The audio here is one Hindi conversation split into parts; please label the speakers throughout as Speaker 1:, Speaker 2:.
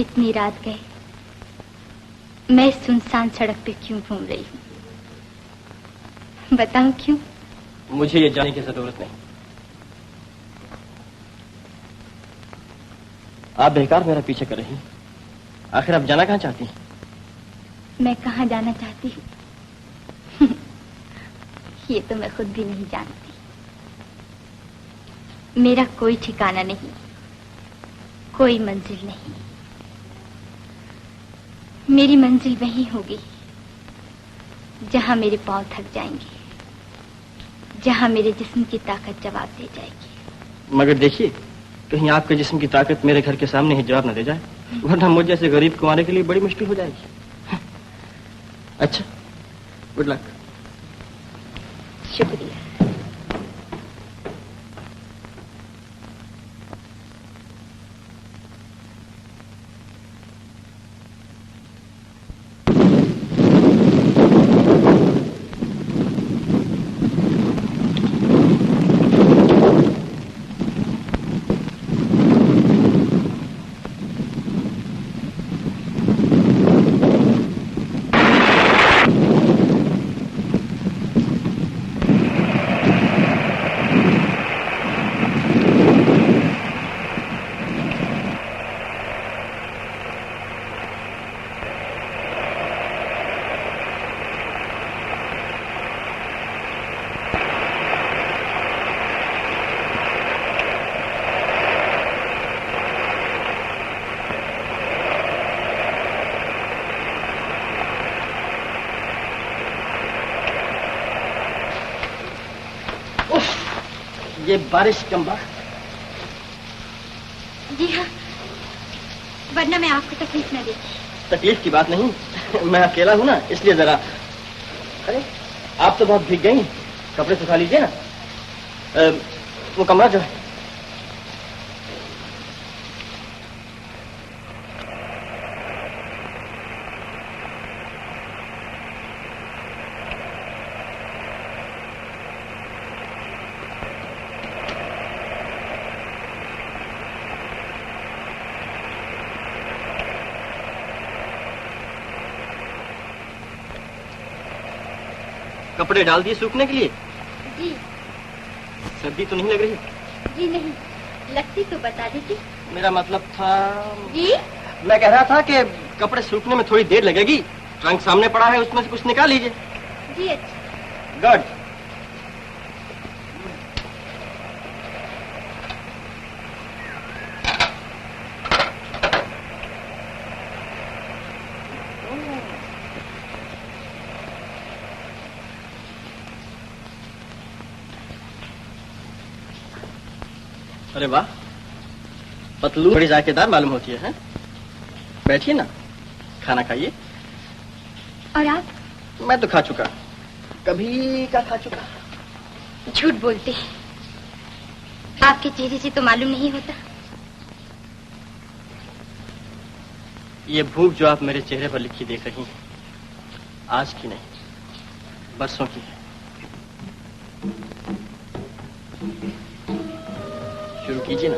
Speaker 1: इतनी रात गए, मैं सुनसान सड़क पे क्यों घूम रही हूँ? बताऊं क्यों?
Speaker 2: मुझे ये जानने की जरूरत नहीं। आप बेकार मेरा पीछे कर रही हैं। आखिर आप जाना कहाँ चाहती हैं?
Speaker 1: मैं कहाँ जाना चाहती हूँ ये तो मैं खुद भी नहीं जानती। मेरा कोई ठिकाना नहीं, कोई मंजिल नहीं। मेरी मंजिल वहीं होगी जहां मेरे पांव थक जाएंगे, जहां मेरे जिस्म की ताकत जवाब दे जाएगी।
Speaker 2: मगर देखिए, कहीं आपके जिस्म की ताकत मेरे घर के सामने ही जवाब न दे जाए, वरना मुझ जैसे गरीब को आने के लिए बड़ी मुश्किल हो जाएगी। अच्छा, गुड लक।
Speaker 1: शुक्रिया।
Speaker 2: ये बारिश कम वक्त।
Speaker 1: जी हाँ, वरना मैं आपको तकलीफ न देती।
Speaker 2: तकलीफ की बात नहीं, मैं अकेला हूँ ना, इसलिए जरा। अरे आप तो बहुत भीग गई, कपड़े सुखा लीजिए ना। वो कमरा जो है। कपड़े डाल दिए सूखने के लिए?
Speaker 1: जी।
Speaker 2: सर्दी तो नहीं लग रही?
Speaker 1: जी नहीं, लगती तो बता दीजिए।
Speaker 2: मेरा मतलब था।
Speaker 1: जी?
Speaker 2: मैं कह रहा था कि कपड़े सूखने में थोड़ी देर लगेगी। ट्रंक सामने पड़ा है, उसमें से कुछ निकाल लीजिए।
Speaker 1: जी अच्छा।
Speaker 2: गुड। अरे वाह, पतलू बड़ी जायकेदार मालूम होती है। बैठिए ना, खाना खाइए।
Speaker 1: और आप?
Speaker 2: मैं तो खा चुका, कभी का खा चुका।
Speaker 1: झूठ बोलते हैं, आपके चेहरे से तो मालूम नहीं होता।
Speaker 2: ये भूख जो आप मेरे चेहरे पर लिखी देख रही हैं, आज की नहीं, बरसों की है। शुरू कीजिए ना।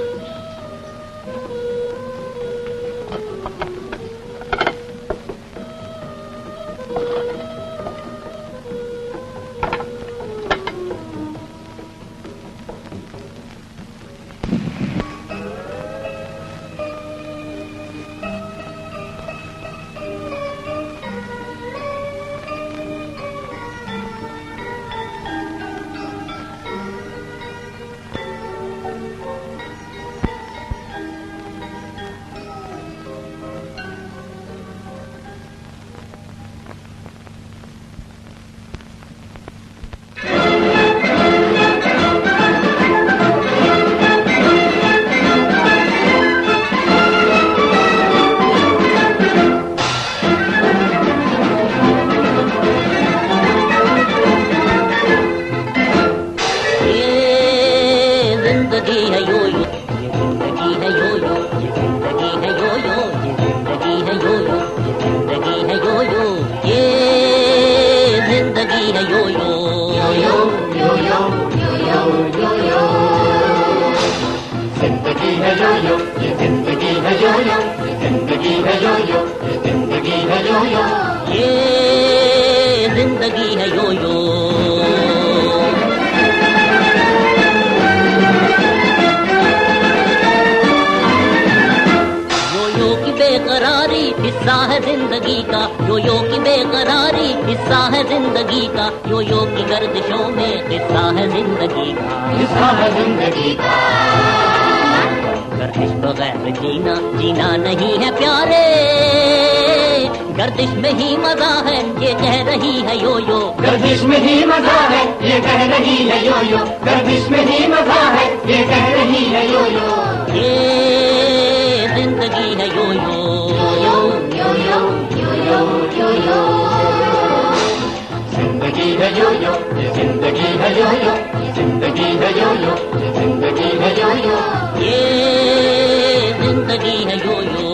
Speaker 3: है यो यो, ये जिंदगी है यो यो,
Speaker 4: ये जिंदगी है यो यो। यो यो की बेकरारी हिस्सा है जिंदगी का, यो यो की बेकरारी हिस्सा है जिंदगी का, यो यो की गर्दिशों में हिस्सा है जिंदगी का,
Speaker 3: हिस्सा है जिंदगी का।
Speaker 4: गर्दिश बगैर जीना जीना नहीं है प्यारे, गर्दिश में ही मजा है ये कह रही है यो यो,
Speaker 3: गर्दिश में ही मजा है ये कह रही है यो यो, गर्दिश में ही मजा है ये कह रही है यो यो,
Speaker 4: ये जिंदगी है यो यो,
Speaker 3: यो यो यो यो यो यो यो यो, जिंदगी है यो यो, ये जिंदगी है यो यो, जिंदगी है यो यो, ये जिंदगी है यो यो,
Speaker 4: ये जिंदगी है यो यो।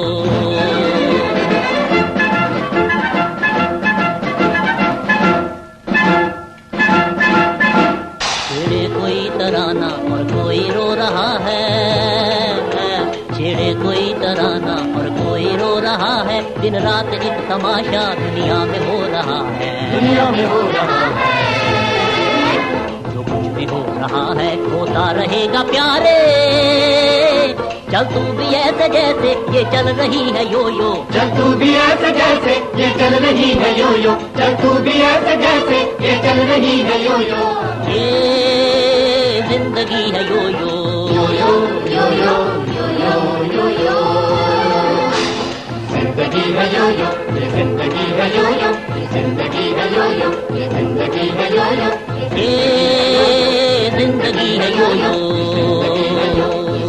Speaker 4: छेड़े कोई तराना और कोई रो रहा है, छेड़े कोई तराना और कोई रो रहा है, दिन रात एक तमाशा दुनिया में हो रहा है,
Speaker 3: दुनिया में हो रहा है,
Speaker 4: जो कुछ भी हो रहा है होता रहेगा प्यारे, चल तू भी ऐसे जैसे ये चल रही है यो यो,
Speaker 3: चल तू भी ऐसे जैसे ये चल रही है यो यो, चल तू भी ऐसे जैसे ये चल रही है यो यो,
Speaker 4: ये जिंदगी है यो यो,
Speaker 3: यो यो यो यो यो यो यो यो, जिंदगी है यो यो, ये जिंदगी है यो यो, ये जिंदगी है यो यो, ये जिंदगी है यो यो,
Speaker 4: ये जिंदगी है यो यो,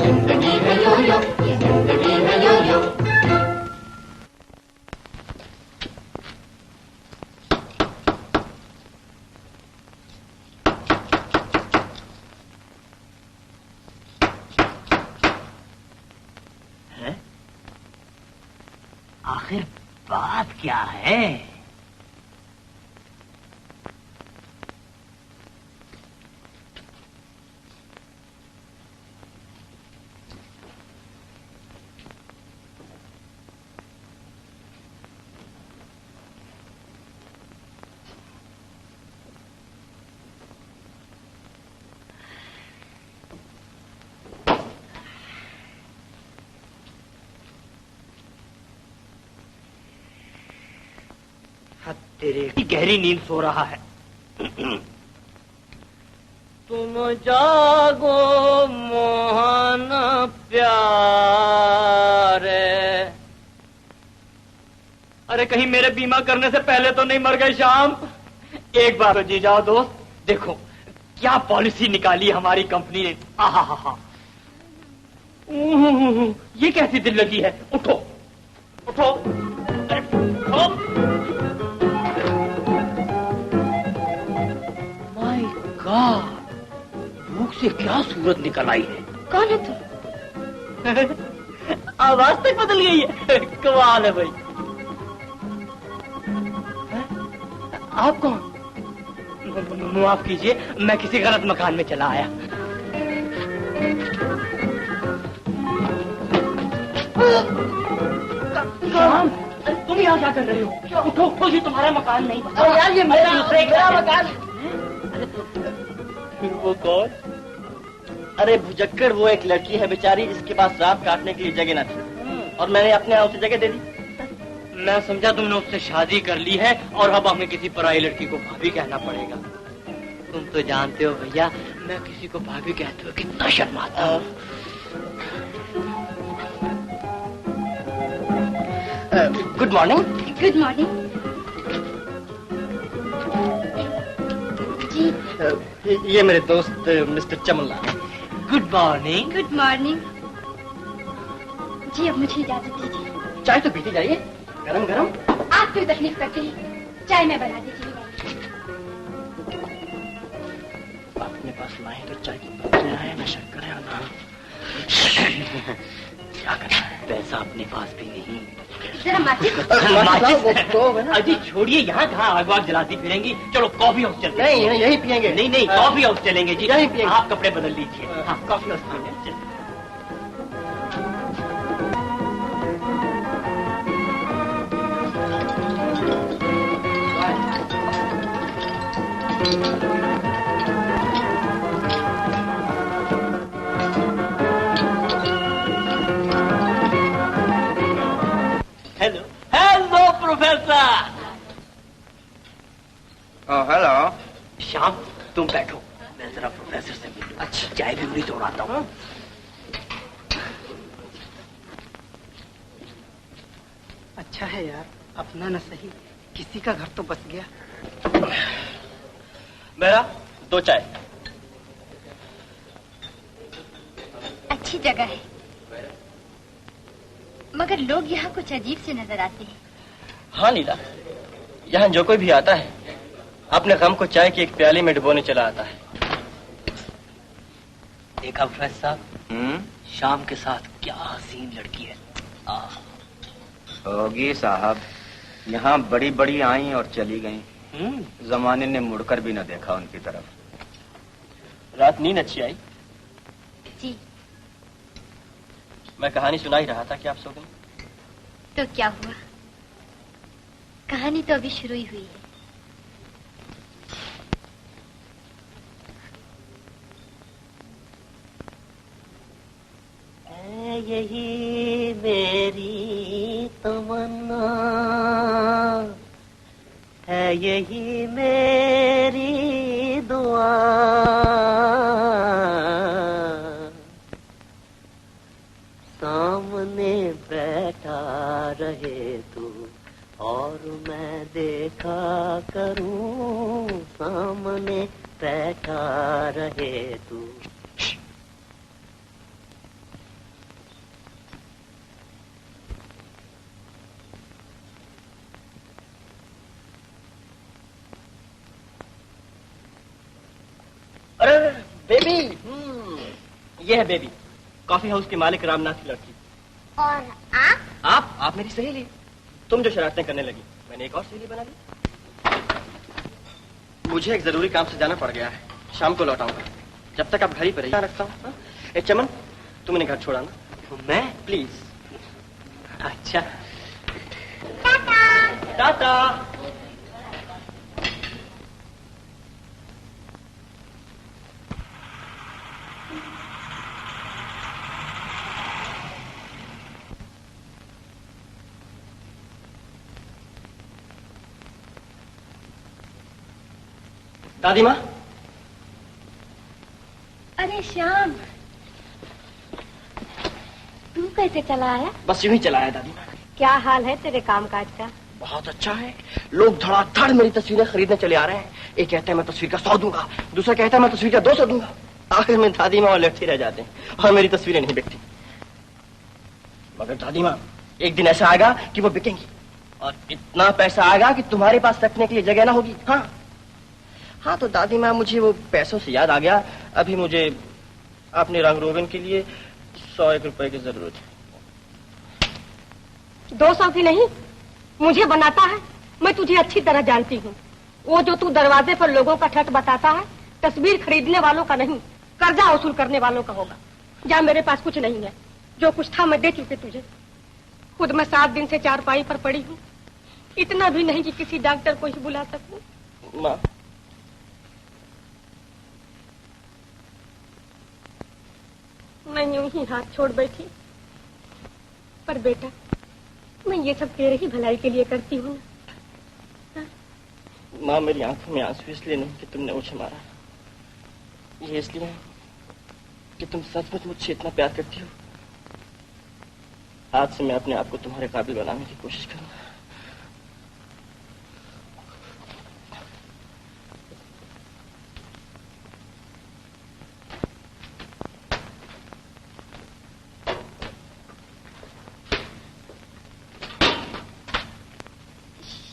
Speaker 3: जिंदगी है यो यो, ये जिंदगी है यो यो।
Speaker 4: आखिर बात क्या है? तेरे गहरी नींद सो रहा है। तुम जागो मोहन प्यारे। अरे कहीं मेरे बीमा करने से पहले तो नहीं मर गए श्याम? एक बार तो जी जाओ दोस्त, देखो क्या पॉलिसी निकाली हमारी कंपनी ने। आहा हा हा, ये कैसी दिल लगी है। उठो उठो, अरे उठो। भूख से क्या सूरत निकल आई है।
Speaker 1: कौन है तू?
Speaker 4: आवाज तक बदल गई है। कमाल है भाई। आप कौन? माफ कीजिए, मैं किसी गलत मकान में चला आया। तुम यहाँ क्या कर रहे हो? उठो उठो, ये तुम्हारा मकान नहीं। अरे यार ये मेरा मकान।
Speaker 2: वो कौन? अरे भुजक्कर, वो एक लड़की है बेचारी, इसके पास रात काटने के लिए जगह न थी और मैंने अपने यहाँ उसे जगह दे दी।
Speaker 4: मैं समझा तुमने उससे शादी कर ली है और अब हमें किसी पराई लड़की को भाभी कहना पड़ेगा। तुम तो जानते हो भैया, मैं किसी को भाभी कहते हुए कितना शर्माता हूँ।
Speaker 2: Good morning.
Speaker 1: गुड मॉर्निंग जी।
Speaker 2: ये मेरे दोस्त Mister Chamanlal.
Speaker 4: Good morning.
Speaker 1: Good morning जी। अब मुझे इजाजत दीजिए।
Speaker 2: चाय तो पीती जाइए, गरम गरम।
Speaker 1: आप क्यों तकलीफ करते हैं? चाय मैं बना दीजिए।
Speaker 2: अपने पास लाए तो चाय की पत्तियां हैं, न शक्कर है ना। क्या करना है?
Speaker 4: पैसा अपने पास भी नहीं।
Speaker 1: जरा माचिस।
Speaker 4: अजी छोड़िए, यहाँ कहाँ आग वाग जलाती फिरेंगी। चलो कॉफी हाउस चलते।
Speaker 2: नहीं, यही पियेंगे।
Speaker 4: नहीं, कॉफी हाउस चलेंगे जी।
Speaker 2: यही पियेंगे।
Speaker 4: आप कपड़े बदल लीजिए। हाँ, कॉफी हाउस पियेंगे। Hello hello professor.
Speaker 2: Hello.
Speaker 4: Shyam तुम बैठो, मैं जरा प्रोफेसर से मिलूं। अच्छा चाय भी उंगली तोड़ाता हूँ।
Speaker 5: अच्छा है यार, अपना न सही किसी का घर तो बस गया।
Speaker 2: मेरा 2 चाय।
Speaker 1: अच्छी जगह है, मगर लोग यहाँ कुछ अजीब से नजर आते हैं।
Speaker 2: हाँ लीला, यहाँ जो कोई भी आता है अपने गम को चाय की एक प्याली में डुबोने चला आता है।
Speaker 4: देखा प्रोफेसर साहब, शाम के साथ क्या हसीन लड़की है।
Speaker 6: होगी साहब, यहाँ बड़ी बड़ी आई और चली गई। जमाने ने मुड़कर भी न देखा उनकी तरफ।
Speaker 2: रात नींद अच्छी आई?
Speaker 1: जी।
Speaker 2: मैं कहानी सुना ही रहा था कि आप सो गई।
Speaker 1: तो क्या हुआ, कहानी तो अभी शुरू ही हुई है।
Speaker 4: यही मेरी तमन्ना है, यही मेरी दुआ, सामने बैठा रहे तू और मैं देखा करूं, सामने बैठा रहे तू।
Speaker 2: अरे बेबी, ये है बेबी, कॉफी हाउस के मालिक रामनाथ की लड़की।
Speaker 1: और आप?
Speaker 2: आप मेरी सहेली। तुम जो शरारतें करने लगी, मैंने एक और सहेली बना ली। मुझे एक जरूरी काम से जाना पड़ गया है, शाम को लौटाऊंगा। जब तक आप घर ही पर रहिए रखता हूँ। ए चमन, तुम इन्हें घर छोड़ाना।
Speaker 4: मैं?
Speaker 2: प्लीज।
Speaker 4: अच्छा।
Speaker 2: टाटा। दादी माँ।
Speaker 1: अरे श्याम, तू कैसे चला आया?
Speaker 2: बस यूं ही चला आया दादी माँ।
Speaker 1: क्या हाल है तेरे कामकाज का?
Speaker 2: बहुत अच्छा है, लोग धड़ाधड़ मेरी तस्वीरें खरीदने चले आ रहे हैं। एक कहता है मैं तस्वीर का 100 दूंगा, दूसरा कहता है मैं तस्वीर का 200 दूंगा। आखिर में दादी माँ लड़ते रह जाते हैं और मेरी तस्वीरें नहीं बिकती। मगर दादी माँ, एक दिन ऐसा आएगा कि वो बिकेंगी और इतना पैसा आएगा कि तुम्हारे पास रखने के लिए जगह ना होगी। हाँ तो दादी माँ, मुझे वो पैसों से याद आ गया, अभी मुझे अपने रंग रोगन के लिए 100 रुपए की जरूरत है।
Speaker 7: 200 की नहीं, मुझे बनाता है। मैं तुझे अच्छी तरह जानती हूँ। वो जो तू दरवाजे पर लोगों का ठट बताता है, तस्वीर खरीदने वालों का नहीं, कर्जा वसूल करने वालों का होगा। जा, मेरे पास कुछ नहीं है, जो कुछ था मैं दे चुके तुझे। खुद मैं 7 दिन से चारपाई पर पड़ी हूँ, इतना भी नहीं कि किसी डॉक्टर को ही बुला सकूं।
Speaker 2: माँ,
Speaker 7: मैं यूं ही हाथ छोड़ बैठी, पर बेटा मैं ये सब तेरे ही भलाई के लिए करती हूँ ना।
Speaker 2: माँ, मेरी आंखों में आंसू इसलिए नहीं कि तुमने मुझे मारा, ये इसलिए कि तुम सचमुच मुझसे इतना प्यार करती हो। आज से मैं अपने आप को तुम्हारे काबिल बनाने की कोशिश करूंगा।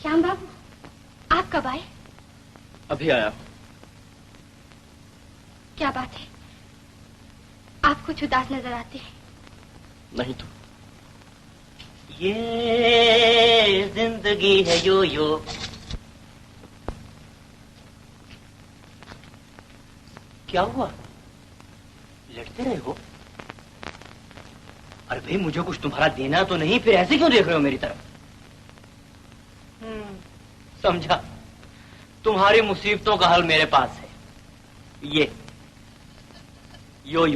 Speaker 1: श्याम बाबू, आप कब आए?
Speaker 2: अभी आया।
Speaker 1: क्या बात है, आप कुछ उदास नजर आते हैं।
Speaker 2: नहीं तो
Speaker 4: ये जिंदगी है यो यो। क्या हुआ, लड़ते रहे हो? अरे भाई, मुझे कुछ तुम्हारा देना तो नहीं, फिर ऐसे क्यों देख रहे हो मेरी तरफ? समझा, तुम्हारी मुसीबतों का हल मेरे पास है। ये यो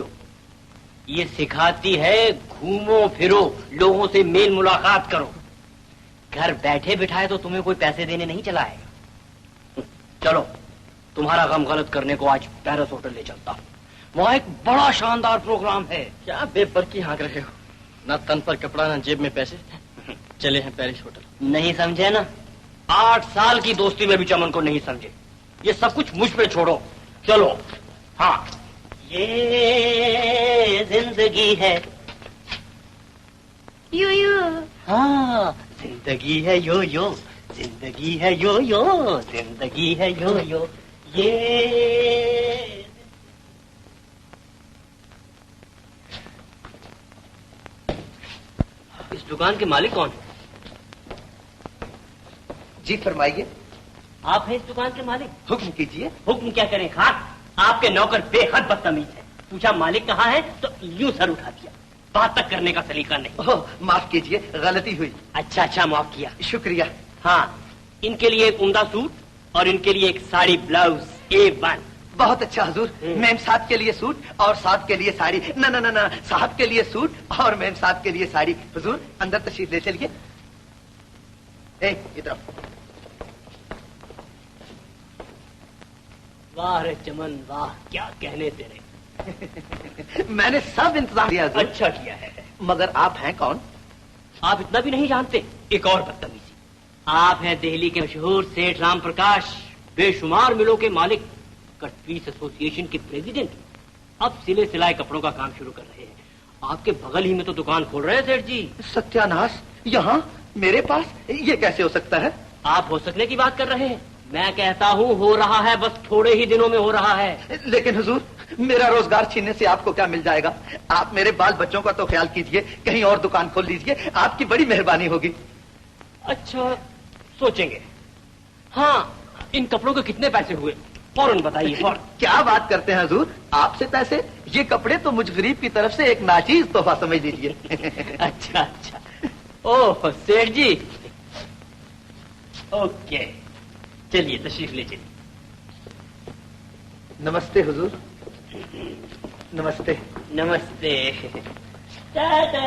Speaker 4: ये सिखाती है घूमो फिरो, लोगों से मेल मुलाकात करो। घर बैठे बिठाए तो तुम्हें कोई पैसे देने नहीं चला आएगा। चलो, तुम्हारा गम गलत करने को आज पैरिस होटल ले चलता हूँ। वहाँ एक बड़ा शानदार प्रोग्राम है।
Speaker 2: क्या बेपर की हाँक रहे हो? ना तन पर कपड़ा ना जेब में पैसे। चले हैं पेरिस होटल।
Speaker 4: नहीं समझे ना? 8 साल की दोस्ती में भी चमन को नहीं समझे। ये सब कुछ मुझ पे छोड़ो, चलो। हाँ, ये जिंदगी है
Speaker 1: यो यो।
Speaker 4: हाँ, जिंदगी है यो यो, जिंदगी है यो यो, जिंदगी है यो यो। ये इस दुकान के मालिक कौन है?
Speaker 8: जी फरमाइए।
Speaker 4: आप हैं इस दुकान के मालिक?
Speaker 8: हुक्म कीजिए।
Speaker 4: हुक्म क्या करें खाक, आपके नौकर बेहद बदतमीज है। पूछा मालिक कहाँ है तो यूं सर उठा दिया। बात तक करने का सलीका नहीं।
Speaker 8: ओह, माफ कीजिए, गलती हुई।
Speaker 4: अच्छा माफ किया।
Speaker 8: शुक्रिया।
Speaker 4: हाँ, इनके लिए एक उम्दा सूट और इनके लिए एक साड़ी ब्लाउज A1।
Speaker 8: बहुत अच्छा हुजूर। मेम साहब के लिए सूट और साहब के लिए साड़ी। ना ना ना ना, साहब के लिए सूट और मेम साहब के लिए साड़ी। हुजूर अंदर तशरीफ ले चलिए। इधर।
Speaker 4: वाह रे चमन वाह, क्या कहने तेरे।
Speaker 8: मैंने सब इंतजाम किया हुजूर।
Speaker 4: अच्छा किया है।
Speaker 8: मगर आप हैं कौन?
Speaker 4: आप इतना भी नहीं जानते। एक और बदतमीजी, आप हैं दिल्ली के मशहूर सेठ राम प्रकाश, बेशुमार मिलों के मालिक, कटपीस एसोसिएशन के प्रेसिडेंट। अब सिले सिलाए कपड़ों का काम शुरू कर रहे हैं। आपके बगल ही में तो दुकान खोल रहे हैं सेठ जी।
Speaker 8: सत्यानाश, यहाँ मेरे पास? ये कैसे हो सकता है?
Speaker 4: आप हो सकने की बात कर रहे हैं, मैं कहता हूँ हो रहा है, बस थोड़े ही दिनों में हो रहा है।
Speaker 8: लेकिन हुजूर, मेरा रोजगार छीनने से आपको क्या मिल जाएगा? आप मेरे बाल बच्चों का तो ख्याल कीजिए, कहीं और दुकान खोल लीजिए, आपकी बड़ी मेहरबानी होगी।
Speaker 4: अच्छा, सोचेंगे। हाँ, इन कपड़ों के कितने पैसे हुए फौरन बताइए। फौरन।
Speaker 8: क्या बात करते हैं हुजूर, आपसे पैसे? ये कपड़े तो मुझ गरीब की तरफ से एक नाचीज तोहफा समझ लीजिए।
Speaker 4: अच्छा। ओह सेठ जी, ओके, चलिए तशरीफ ले चलिए।
Speaker 8: नमस्ते हुजूर। नमस्ते।
Speaker 4: नमस्ते। टाटा।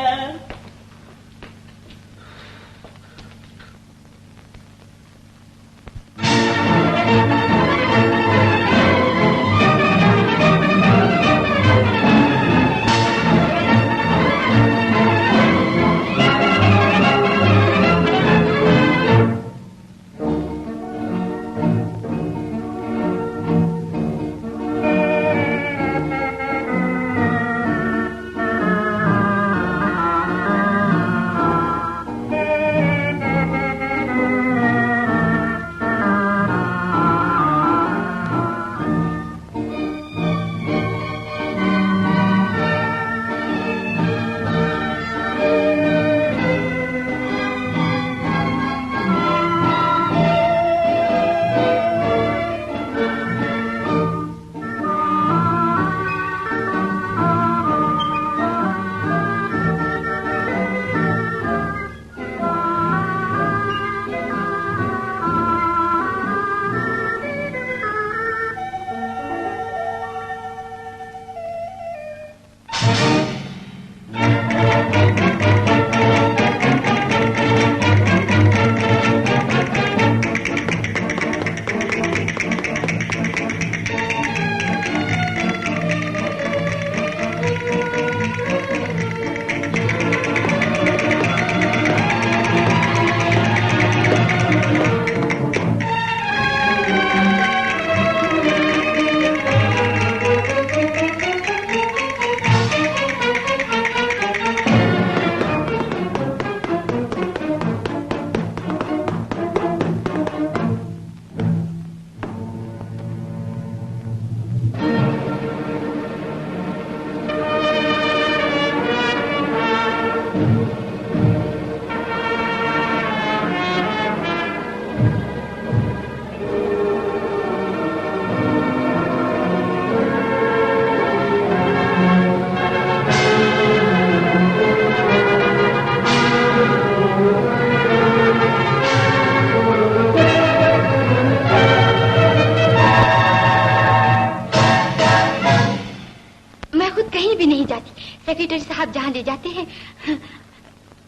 Speaker 1: कहीं भी नहीं जाती। सेक्रेटरी साहब जहाँ ले जाते हैं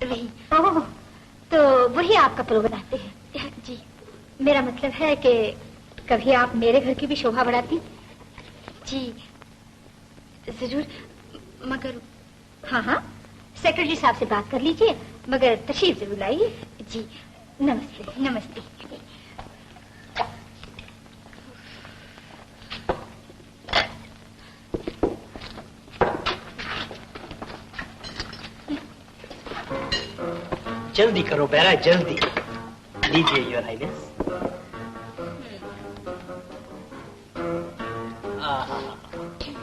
Speaker 1: वही।
Speaker 7: ओह, तो वही आपका प्रो बनाते हैं?
Speaker 1: जी।
Speaker 7: मेरा मतलब है कि कभी आप मेरे घर की भी शोभा बढ़ाती?
Speaker 1: जी जरूर, मगर
Speaker 7: हाँ हाँ, सेक्रेटरी साहब से बात कर लीजिए, मगर तशरीफ जरूर लाइए।
Speaker 1: जी।
Speaker 7: नमस्ते।
Speaker 1: नमस्ते।
Speaker 4: जल्दी करो बेरा, जल्दी। लीजिए योर हाइनेस।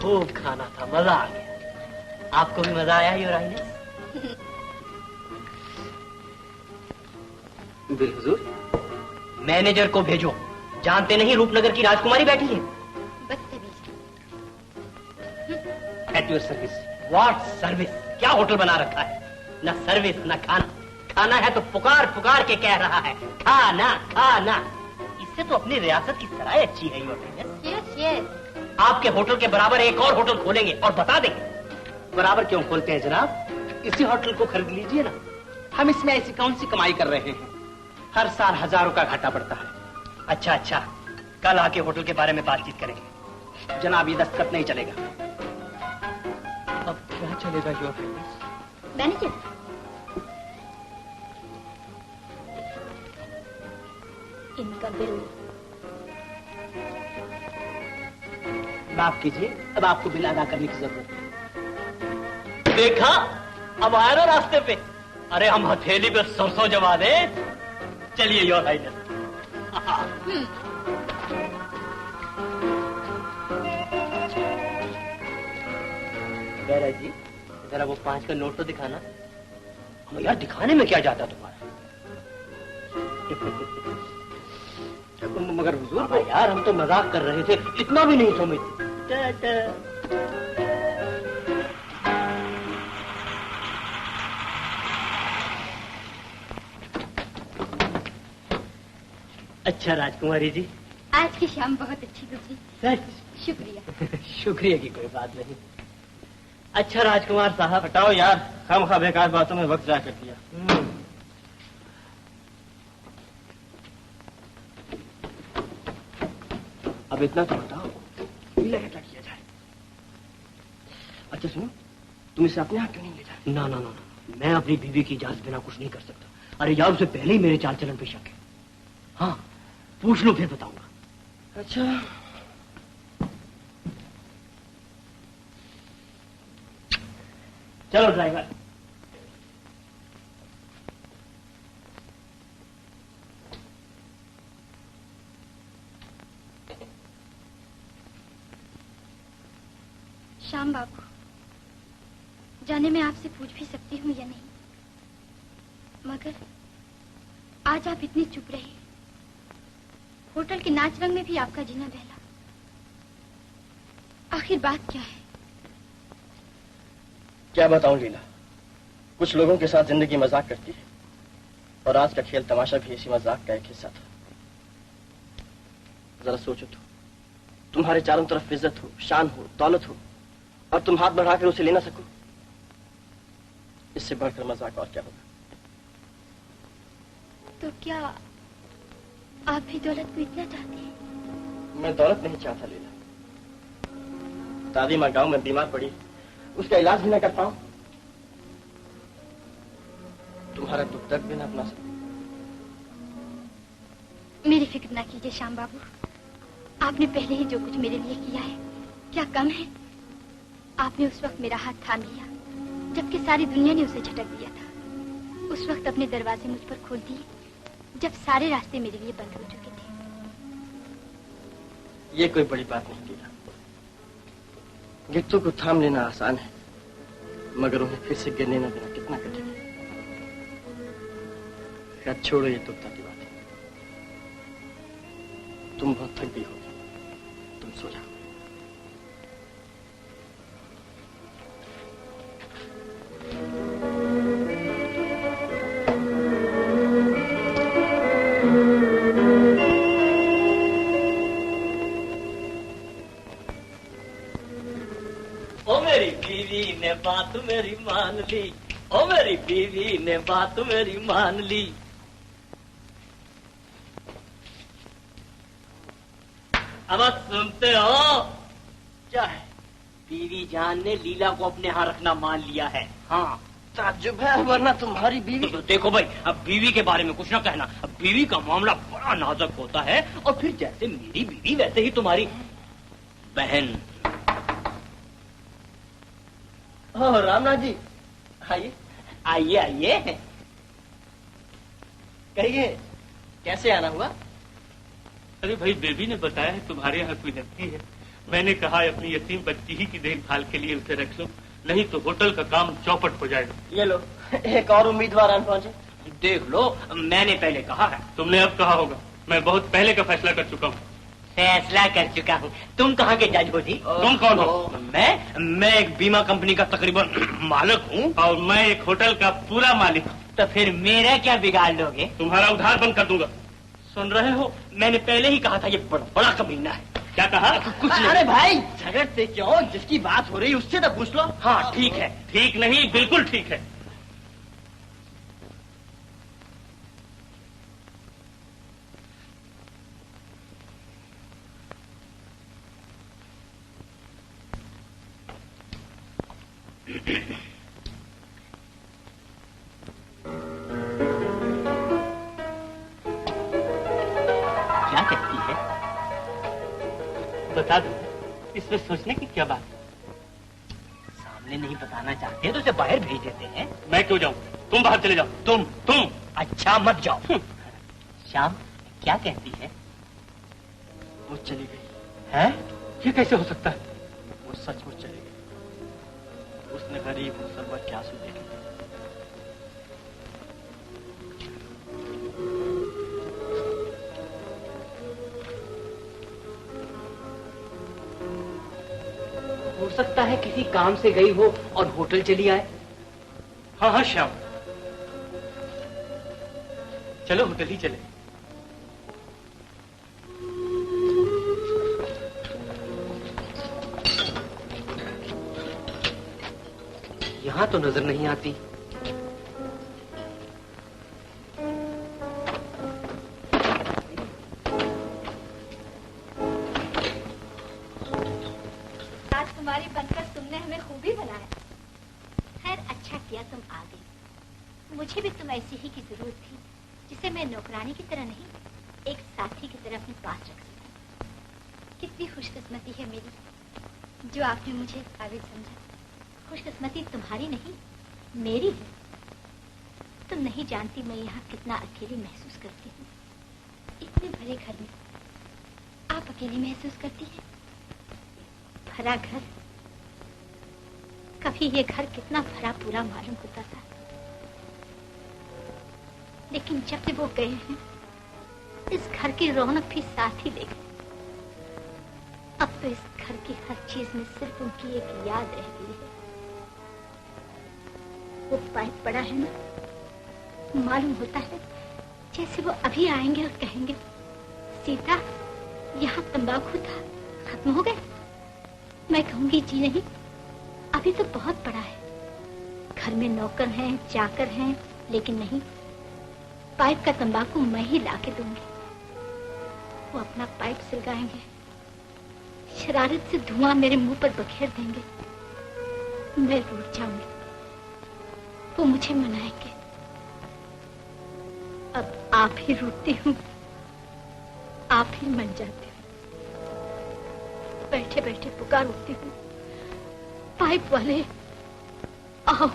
Speaker 4: खूब खाना था, मजा आ गया। आपको भी मजा आया your highness?
Speaker 2: Bill Hazur.
Speaker 4: Manager को भेजो, जानते नहीं रूपनगर की राजकुमारी बैठी है।
Speaker 1: बदतमीज।
Speaker 4: At your service. What service? क्या होटल बना रखा है? न सर्विस न खाना। खाना है तो पुकार पुकार के कह रहा है खाना खाना। इससे तो अपनी रियासत की सराय अच्छी है योर हाइनेस।
Speaker 1: Yes yes.
Speaker 4: आपके होटल के बराबर एक और होटल खोलेंगे और बता देंगे। बराबर क्यों खोलते हैं जनाब? इसी होटल को खरीद लीजिए ना। हम इसमें ऐसी कौन सी कमाई कर रहे हैं? हर साल हजारों का घाटा पड़ता है। अच्छा अच्छा, कल आके होटल के बारे में बातचीत करेंगे। जनाब ये दस्तखत नहीं चलेगा। अब क्या चलेगा योर हाइनेस?
Speaker 1: मैनेजर, इनका बिल।
Speaker 4: माफ कीजिए, अब आपको बिल अदा करने की जरूरत है। देखा, अब आया ना रास्ते पे। अरे हम हथेली पे सरसों जमा दे। चलिए योर हाइनेस। बेरा जी, जरा वो 5 का नोट तो दिखाना। यार दिखाने में क्या जाता तुम्हारा? मगर हुजूर यार, हम तो मजाक कर रहे थे, इतना भी नहीं समझते। अच्छा राजकुमारी जी,
Speaker 1: आज की शाम बहुत अच्छी गुजरी।
Speaker 4: सच?
Speaker 1: शुक्रिया।
Speaker 4: शुक्रिया की कोई बात नहीं। अच्छा राजकुमार साहब,
Speaker 2: हटाओ यार, खामखा बेकार बातों में वक्त जाया कर दिया। अब इतना तो बताओ, क्या किया जाए? अच्छा सुनो, तुम इसे अपने हाथ क्यों नहीं ले जाए?
Speaker 4: ना ना ना ना, मैं अपनी बीवी की इजाजत बिना कुछ नहीं कर सकता। अरे यार, उसे पहले ही मेरे चाल चलन पे शक है। हाँ, पूछ लो फिर बताऊंगा।
Speaker 2: अच्छा
Speaker 4: चलो ड्राइवर।
Speaker 1: श्याम बाबू, जाने मैं आपसे पूछ भी सकती हूँ या नहीं, मगर आज आप इतनी चुप रहे। होटल के नाच रंग में भी आपका जीना बहला। आखिर बात क्या है?
Speaker 2: क्या बताऊं लीला, कुछ लोगों के साथ जिंदगी मजाक करती है, और आज का खेल तमाशा भी इसी मजाक का एक हिस्सा था। जरा सोचो तो, तुम्हारे चारों तरफ इज्जत हो, शान हो, दौलत हो, और तुम हाथ बढ़ाकर उसे ले ना सको। इससे बढ़कर मजाक और क्या होगा?
Speaker 1: तो क्या आप भी दौलत को इतना चाहते हैं?
Speaker 2: मैं दौलत नहीं चाहता लीला। दादी माँ गांव में बीमार पड़ी, उसका इलाज भी ना कर पाऊं, तुम्हारा दुख दर्द भी ना अपना सकूं।
Speaker 1: मेरी फिक्र ना कीजिए श्याम बाबू, आपने पहले ही जो कुछ मेरे लिए किया है क्या कम है? आपने उस वक्त मेरा हाथ थाम लिया जबकि सारी दुनिया ने उसे झटक दिया था। उस वक्त अपने दरवाजे मुझ पर खोल दिए जब सारे रास्ते मेरे लिए बंद हो चुके थे।
Speaker 2: ये कोई बड़ी बात नहीं लीला। गिट्टों को थाम लेना आसान है, मगर उन्हें फिर से गिरने न देना कितना कठिन है। खैर छोड़ो ये दुखता की बात। तुम बहुत थक गई होगी, तुम सो जाओ।
Speaker 4: ओ मेरी बीवी ने बात मेरी मान ली, ओ मेरी बीवी ने बात मेरी मान ली। अब सुनते हो क्या है? बीवी जान ने लीला को अपने यहाँ रखना मान लिया है। हाँ
Speaker 2: ताज्जुब है, वरना तुम्हारी बीवी।
Speaker 4: तो देखो भाई, अब बीवी के बारे में कुछ ना कहना। अब बीवी का मामला बड़ा नाजुक होता है, और फिर जैसे मेरी बीवी वैसे ही तुम्हारी बहन।
Speaker 2: ओ रामनाथ जी, आइए
Speaker 4: आइए आइए।
Speaker 2: कहिए कैसे आना हुआ?
Speaker 9: अरे भाई, बेबी ने बताया है तुम्हारे यहाँ कोई लड़की है। मैंने कहा अपनी यतीम बच्ची ही की देखभाल के लिए उसे रख लो, नहीं तो होटल का काम चौपट हो जाएगा।
Speaker 2: ये लो, एक और उम्मीदवार आन पहुंचे।
Speaker 4: देख लो, मैंने पहले कहा है।
Speaker 9: तुमने अब कहा होगा, मैं बहुत पहले का फैसला कर चुका हूँ।
Speaker 4: फैसला कर चुका हूँ? तुम कहाँ के जज हो जी?
Speaker 9: तुम कौन हो?
Speaker 4: मैं एक बीमा कंपनी का तकरीबन मालिक हूँ,
Speaker 9: और मैं एक होटल का पूरा मालिक हूँ।
Speaker 4: तो फिर मेरा क्या बिगाड़ लोगे?
Speaker 9: तुम्हारा उधार बंद कर दूंगा।
Speaker 4: सुन रहे हो, मैंने पहले ही कहा था ये बड़ा कमीना है।
Speaker 9: क्या कहा?
Speaker 4: कुछ नहीं।
Speaker 2: अरे भाई झगड़ते क्यों? जिसकी बात हो रही उससे तो पूछ लो।
Speaker 4: हाँ ठीक है।
Speaker 9: ठीक नहीं, बिल्कुल ठीक है।
Speaker 4: क्या कहती है?
Speaker 9: बता दो, इसमें सोचने की क्या बात?
Speaker 4: सामने नहीं बताना चाहते तो उसे बाहर भेज देते हैं।
Speaker 9: मैं क्यों जाऊँ? तुम बाहर चले जाओ। तुम
Speaker 4: अच्छा मत जाओ। श्याम क्या कहती है?
Speaker 2: वो चली गई
Speaker 9: है? ये कैसे हो सकता है?
Speaker 2: वो सचमुच चली गई। उसने गरीब मुसलमान के आंसू देखे।
Speaker 4: हो सकता है किसी काम से गई हो और होटल चली आए।
Speaker 9: हाँ हाँ श्याम, चलो होटल ही चले।
Speaker 4: यहाँ तो नजर नहीं आती।
Speaker 1: तुम्हारी बनकर तुमने हमें खूबी बनाया। खैर अच्छा किया तुम आ गई। मुझे भी तुम ऐसी ही की जरूरत थी, जिसे मैं नौकरानी की तरह नहीं, एक साथी की तरह अपने पास रख सकूं। कितनी खुशकिस्मती है मेरी जो आपने मुझे काबिल समझा। खुशकिस्मती तुम्हारी नहीं, मेरी है। तुम नहीं जानती मैं यहाँ कितना अकेली महसूस करती हूँ। इतने भरे घर में आप अकेली महसूस करती हैं। भरा घर, कभी ये घर कितना भरा पूरा मालूम होता था, लेकिन जब से वो गए हैं इस घर की रौनक भी साथ ही ले गई। अब तो इस घर की हर चीज में सिर्फ उनकी एक याद रह गई है। वो पाइप पड़ा है ना, मालूम होता है जैसे वो अभी आएंगे और कहेंगे, सीता यहाँ तंबाकू था, खत्म हो गए। मैं कहूंगी जी नहीं, अभी तो बहुत बड़ा है। घर में नौकर हैं, चाकर हैं, लेकिन नहीं, पाइप का तंबाकू मैं ही लाके दूंगी। वो अपना पाइप सुलगाएंगे, शरारत से धुआं मेरे मुंह पर बखेर देंगे। मैं रूठ जाऊंगी, वो मुझे मनाएंगे। अब आप ही रूठती हूँ, आप ही मन जाते हो। बैठे बैठे पुकार उठती हूँ, पाइप वाले आओ,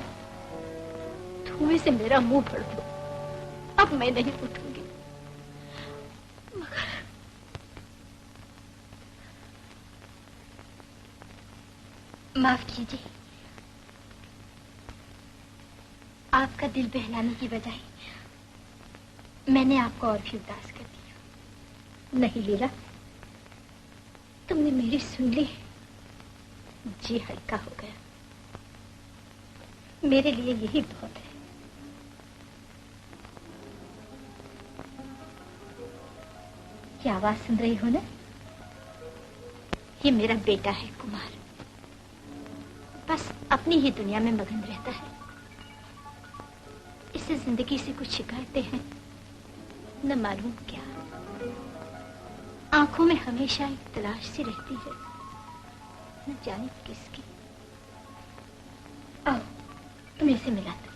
Speaker 1: धुएं से मेरा मुंह भर दो। अब मैं नहीं उठूंगी। मगर माफ कीजिए, आपका दिल बहलाने की बजाय मैंने आपको और भी उदास कर दिया। नहीं लीला, तुमने मेरी सुन ली, जी हल्का हो गया। मेरे लिए यही बहुत है। क्या आवाज सुन रही हो ना? ये मेरा बेटा है कुमार। बस अपनी ही दुनिया में मगन रहता है। इससे जिंदगी से कुछ शिकायतें हैं, न मालूम क्या। आंखों में हमेशा एक तलाश सी रहती है, न जाने किसकी। आओ तुम्हें से मिलाते।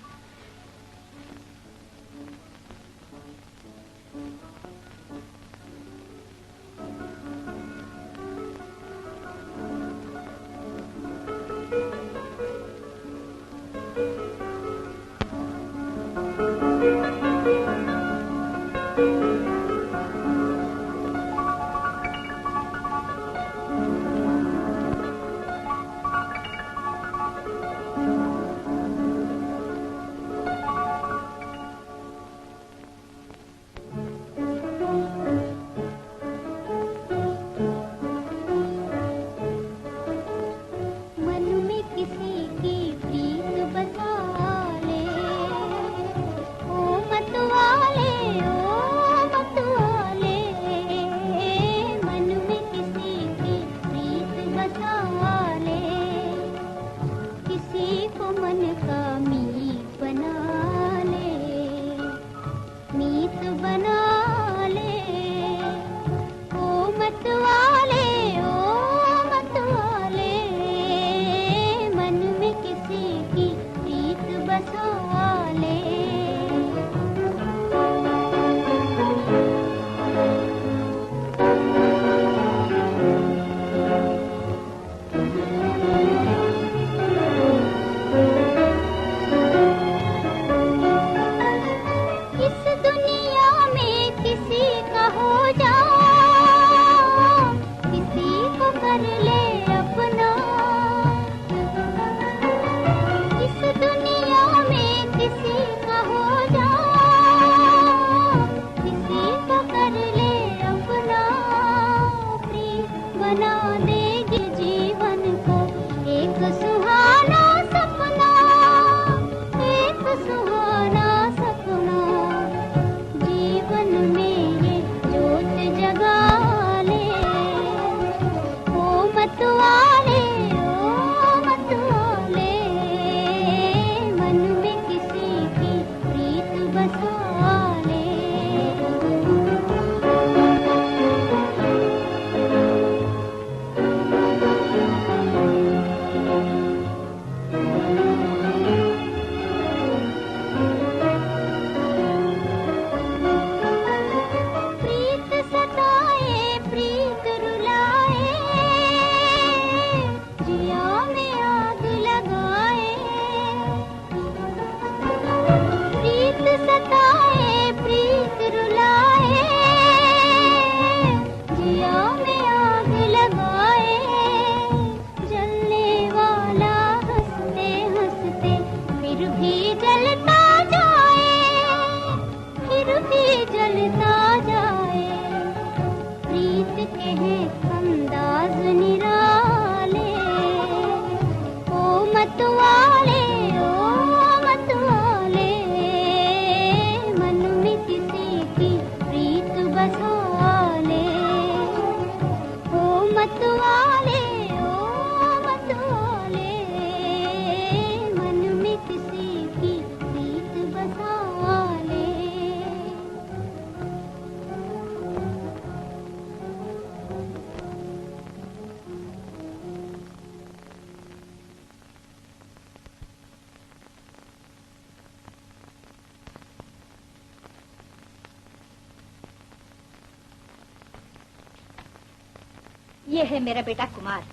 Speaker 1: ये है मेरा बेटा कुमार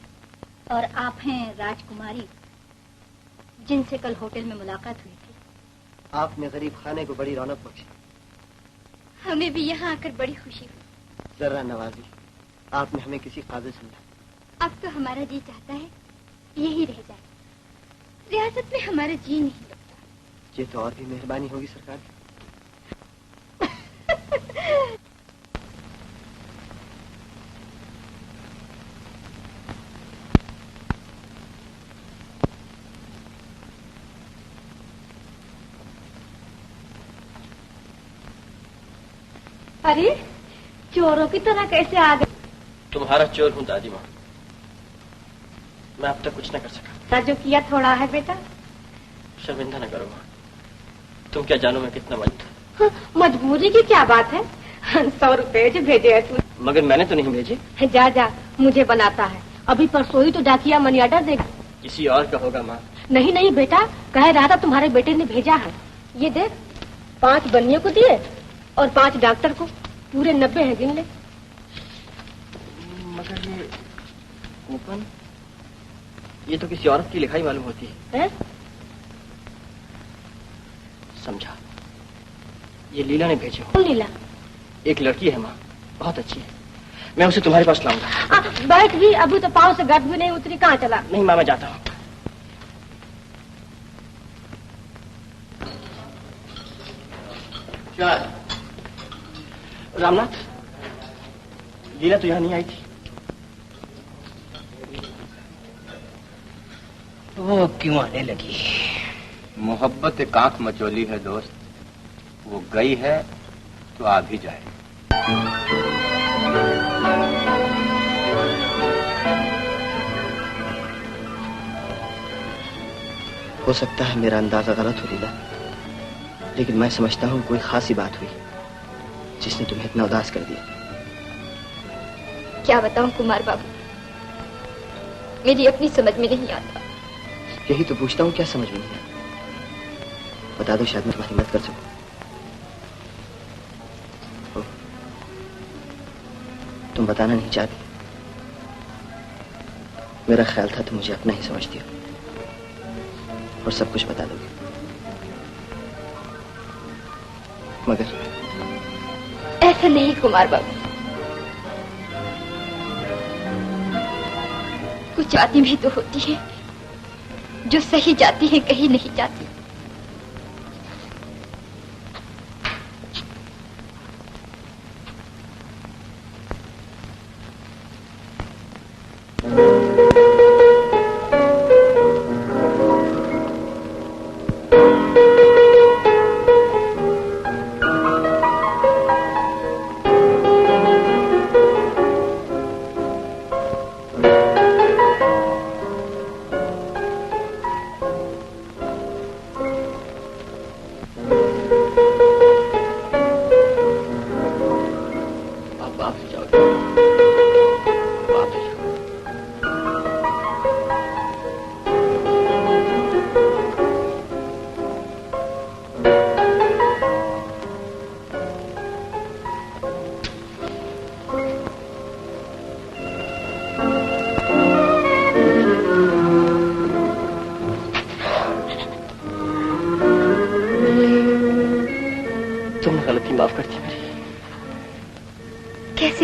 Speaker 1: और आप हैं राजकुमारी, जिनसे कल होटल में मुलाकात हुई थी।
Speaker 2: आपने गरीब खाने को बड़ी रौनक बख्शी।
Speaker 1: हमें भी यहाँ आकर बड़ी खुशी हुई।
Speaker 2: जरा नवाजी, आपने हमें किसी काबिल समझा।
Speaker 1: अब तो हमारा जी चाहता है यही रह जाए। रियासत में हमारा जी नहीं लगता।
Speaker 2: ये तो और भी मेहरबानी होगी सरकार।
Speaker 7: अरे चोरों की तरह कैसे आ गए?
Speaker 2: तुम्हारा चोर हूँ दादी माँ। मैं अब तक कुछ न कर सका।
Speaker 7: ऐसा जो किया थोड़ा है बेटा।
Speaker 2: शर्मिंदा न करो माँ, तुम क्या जानो मैं कितना मजबूर।
Speaker 7: हाँ, मजबूरी की क्या बात है। 100 रुपए जो भेजे है तू।
Speaker 2: मगर मैंने तो नहीं भेजे।
Speaker 7: जा जा, मुझे बनाता है। अभी परसों ही तो डाकिया मनी ऑर्डर देगा।
Speaker 2: किसी और का होगा माँ।
Speaker 7: नहीं नहीं बेटा, कह रहा था तुम्हारे बेटे ने भेजा है। ये देख, 5 बनियों को दिए और 5 डॉक्टर को, पूरे 90 हैं, गिन ले।
Speaker 2: मगर ये कूपन, ये तो किसी औरत की लिखाई मालूम होती है। समझा, ये लीला ने भेजे हो।
Speaker 7: कौन लीला?
Speaker 2: एक लड़की है माँ, बहुत अच्छी है। मैं उसे तुम्हारे पास लाऊंगा।
Speaker 7: बैठ भी, अभी तो पाँव से गर्द भी नहीं उतरी, कहाँ चला?
Speaker 2: नहीं माँ, मैं जाता हूँ। रामनाथ, लीला तो यहाँ नहीं आई थी।
Speaker 4: वो क्यों आने लगी?
Speaker 6: मोहब्बत एक आंख मचोली है दोस्त, वो गई है तो आ भी जाए।
Speaker 2: हो सकता है मेरा अंदाजा गलत हो लीला, लेकिन मैं समझता हूँ कोई खासी बात हुई जिसने तुम्हें इतना उदास कर दिया।
Speaker 1: क्या बताऊं कुमार बाबू, मेरी अपनी समझ में नहीं आता।
Speaker 2: यही तो पूछता हूँ, क्या समझ में नहीं आता? बता दो, शायद मैं तुम्हारी मदद कर सकूं। तुम बताना नहीं चाहती। मेरा ख्याल था तुम मुझे अपना ही समझती हो और सब कुछ बता दोगे, मगर
Speaker 1: ऐसा नहीं कुमार बाबू। कुछ बातें भी तो होती है जो सही जाती है, कहीं नहीं जाती।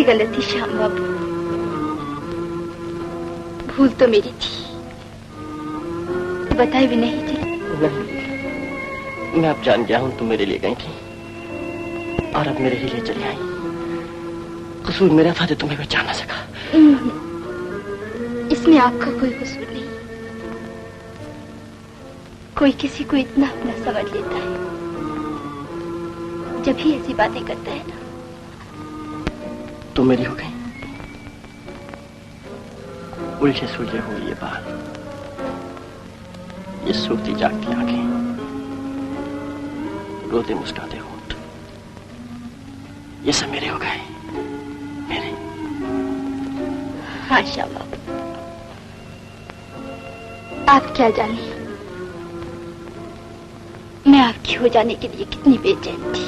Speaker 1: गलती श्याम बाबू, भूल तो मेरी थी, बताई भी नहीं थी।
Speaker 2: नहीं, मैं अब जान गया हूं तुम मेरे लिए गई थी और अब मेरे ही लिए चली आई। कसूर मेरा था जो तुम्हें पहचान न सका।
Speaker 1: इसमें आपका कोई कसूर नहीं। कोई किसी को इतना अपना समझ लेता है जब ही ऐसी बातें करता है ना।
Speaker 2: तुम मेरी हो गई, उलझे सुलझे हो ये बाल, ये सोती जागती आंखें, रोते मुस्कुराते होंठ, ये सब मेरे हो गए, मेरे।
Speaker 1: हाँ श्याम बाबू, आप क्या जाने मैं आपकी हो जाने के लिए कितनी बेचैन थी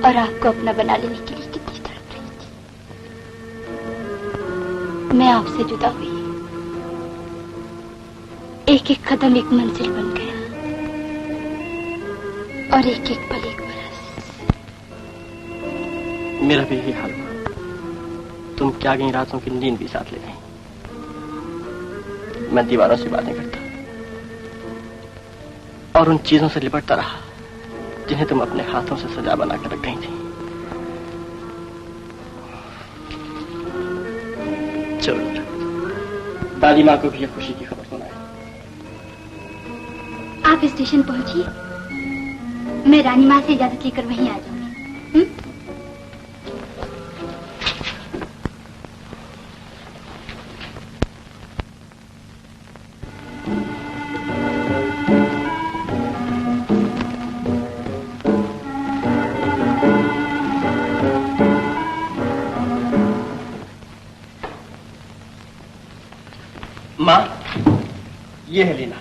Speaker 1: और आपको अपना बना लेने के लिए कितनी तड़प रही थी। मैं आपसे जुदा हुई, एक एक कदम एक मंजिल बन गया और एक एक पल एक बरस।
Speaker 2: मेरा भी यही हाल हुआ। तुम क्या गई रातों की नींद भी साथ ले गई। मैं दीवारों से बातें करता और उन चीजों से लिपटता रहा जिन्हें तुम अपने हाथों से सजा बनाकर रख गई थी। चलो दादी माँ को भी खुशी की खबर सुनाए।
Speaker 1: आप स्टेशन पहुंचिए, मैं रानी माँ से इजाजत लेकर वहीं आ जाऊंगी।
Speaker 2: माँ, ये है लीला।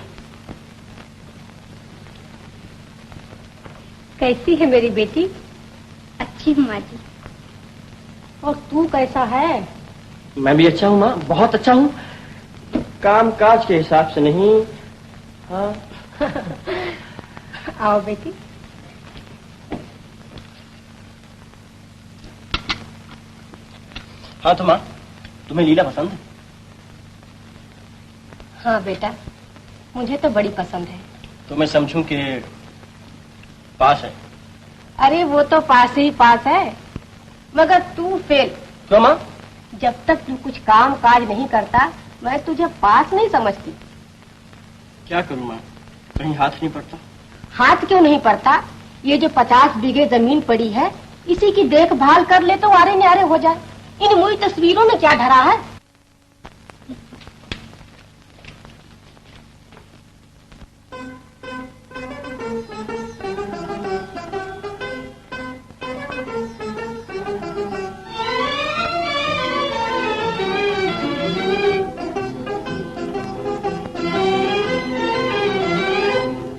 Speaker 7: कैसी है मेरी बेटी?
Speaker 1: अच्छी हूँ माँ जी।
Speaker 7: और तू कैसा है?
Speaker 2: मैं भी अच्छा हूँ माँ, बहुत अच्छा हूँ। काम काज के हिसाब से नहीं। हाँ।
Speaker 7: आओ बेटी।
Speaker 2: हाँ तो माँ, तुम्हें लीला पसंद है?
Speaker 7: हाँ बेटा, मुझे तो बड़ी पसंद है।
Speaker 2: तो मैं समझूं कि पास है।
Speaker 7: अरे वो तो पास ही पास है, मगर तू फेल।
Speaker 2: क्यों माँ?
Speaker 7: जब तक तू कुछ काम काज नहीं करता, मैं तुझे पास नहीं समझती।
Speaker 2: क्या करूं माँ, कहीं हाथ नहीं पड़ता।
Speaker 7: हाथ क्यों नहीं पड़ता? ये जो 50 बीघे जमीन पड़ी है, इसी की देखभाल कर ले तो आरे न्यारे हो जाए। इन मुई तस्वीरों में क्या धरा है?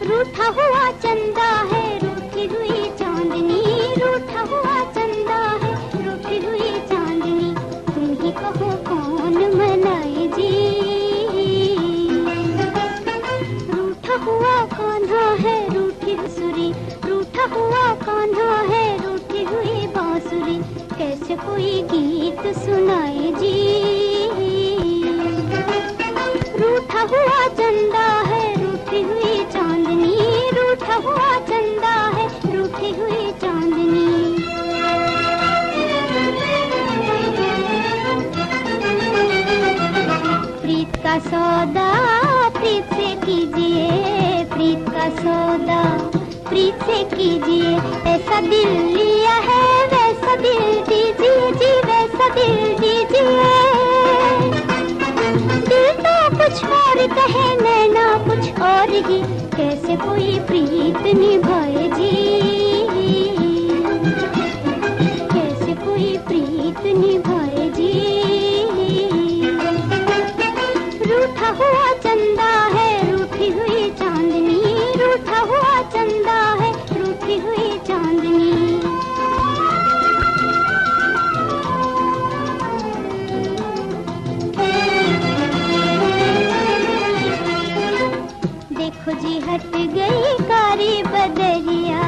Speaker 10: रूठा हुआ चंदा है, रूठी हुई चांदनी, रूठा हुआ चंदा है, रूठी हुई चांदनी, तुम ही कहो कौन मनाए जी। रूठा हुआ कान्हा है, रूठी बांसुरी, रूठा हुआ कान्हा है, रूठी हुई बांसुरी, कैसे कोई गीत सुनाए जी। रूठा हुआ चंदा है, रूठी हुई चांदनी, रूठा हुआ चंदा है, रूठी हुई चांदनी। प्रीत का सौदा प्रीत से कीजिए, प्रीत का सौदा प्रीत से कीजिए, ऐसा दिल लिया है वैसा दिल दीजिए जी, वैसा दिल दीजिए। दिल तो कुछ और कहे, नैना कुछ और ही, कैसे कोई प्रीत निभाए जी, कैसे कोई प्रीत निभाए जी। रूठा हुआ चंदा है, रूठी हुई चांदनी, रूठा हुआ चंदा है, रूठी हुई चांदनी। देखो जी हट गई कारी बदरिया,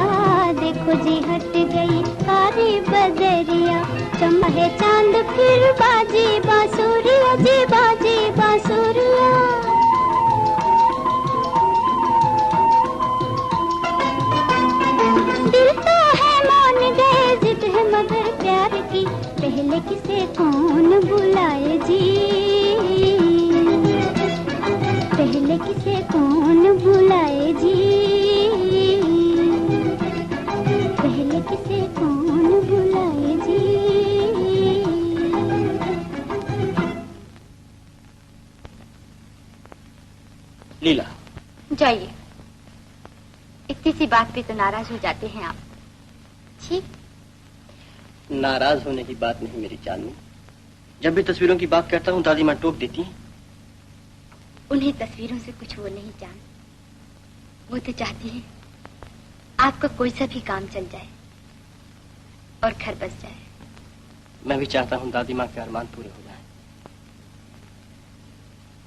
Speaker 10: देखो जी हट गई कारी बदरिया, चमके चांद फिर बाजी बांसुरिया जी, बाजी बांसुरिया। दिल तो है मान गए, जिद है मगर प्यार की, पहले किसे कौन बुलाए जी, पहले किसे कौन बुलाए जी, पहले किसे कौन बुलाए जी।
Speaker 2: लीला,
Speaker 1: जाइए। इतनी सी बात पे तो नाराज हो जाते हैं आप। ठीक?
Speaker 2: नाराज होने की बात नहीं मेरी चांदनी। जब भी तस्वीरों की बात करता हूँ दादी माँ टोक देती हैं।
Speaker 1: उन्हें तस्वीरों से कुछ वो नहीं जान। वो तो चाहती है आपका कोई सा भी काम चल जाए और घर बस जाए।
Speaker 2: मैं भी चाहता हूँ दादी माँ के अरमान पूरे हो जाएं,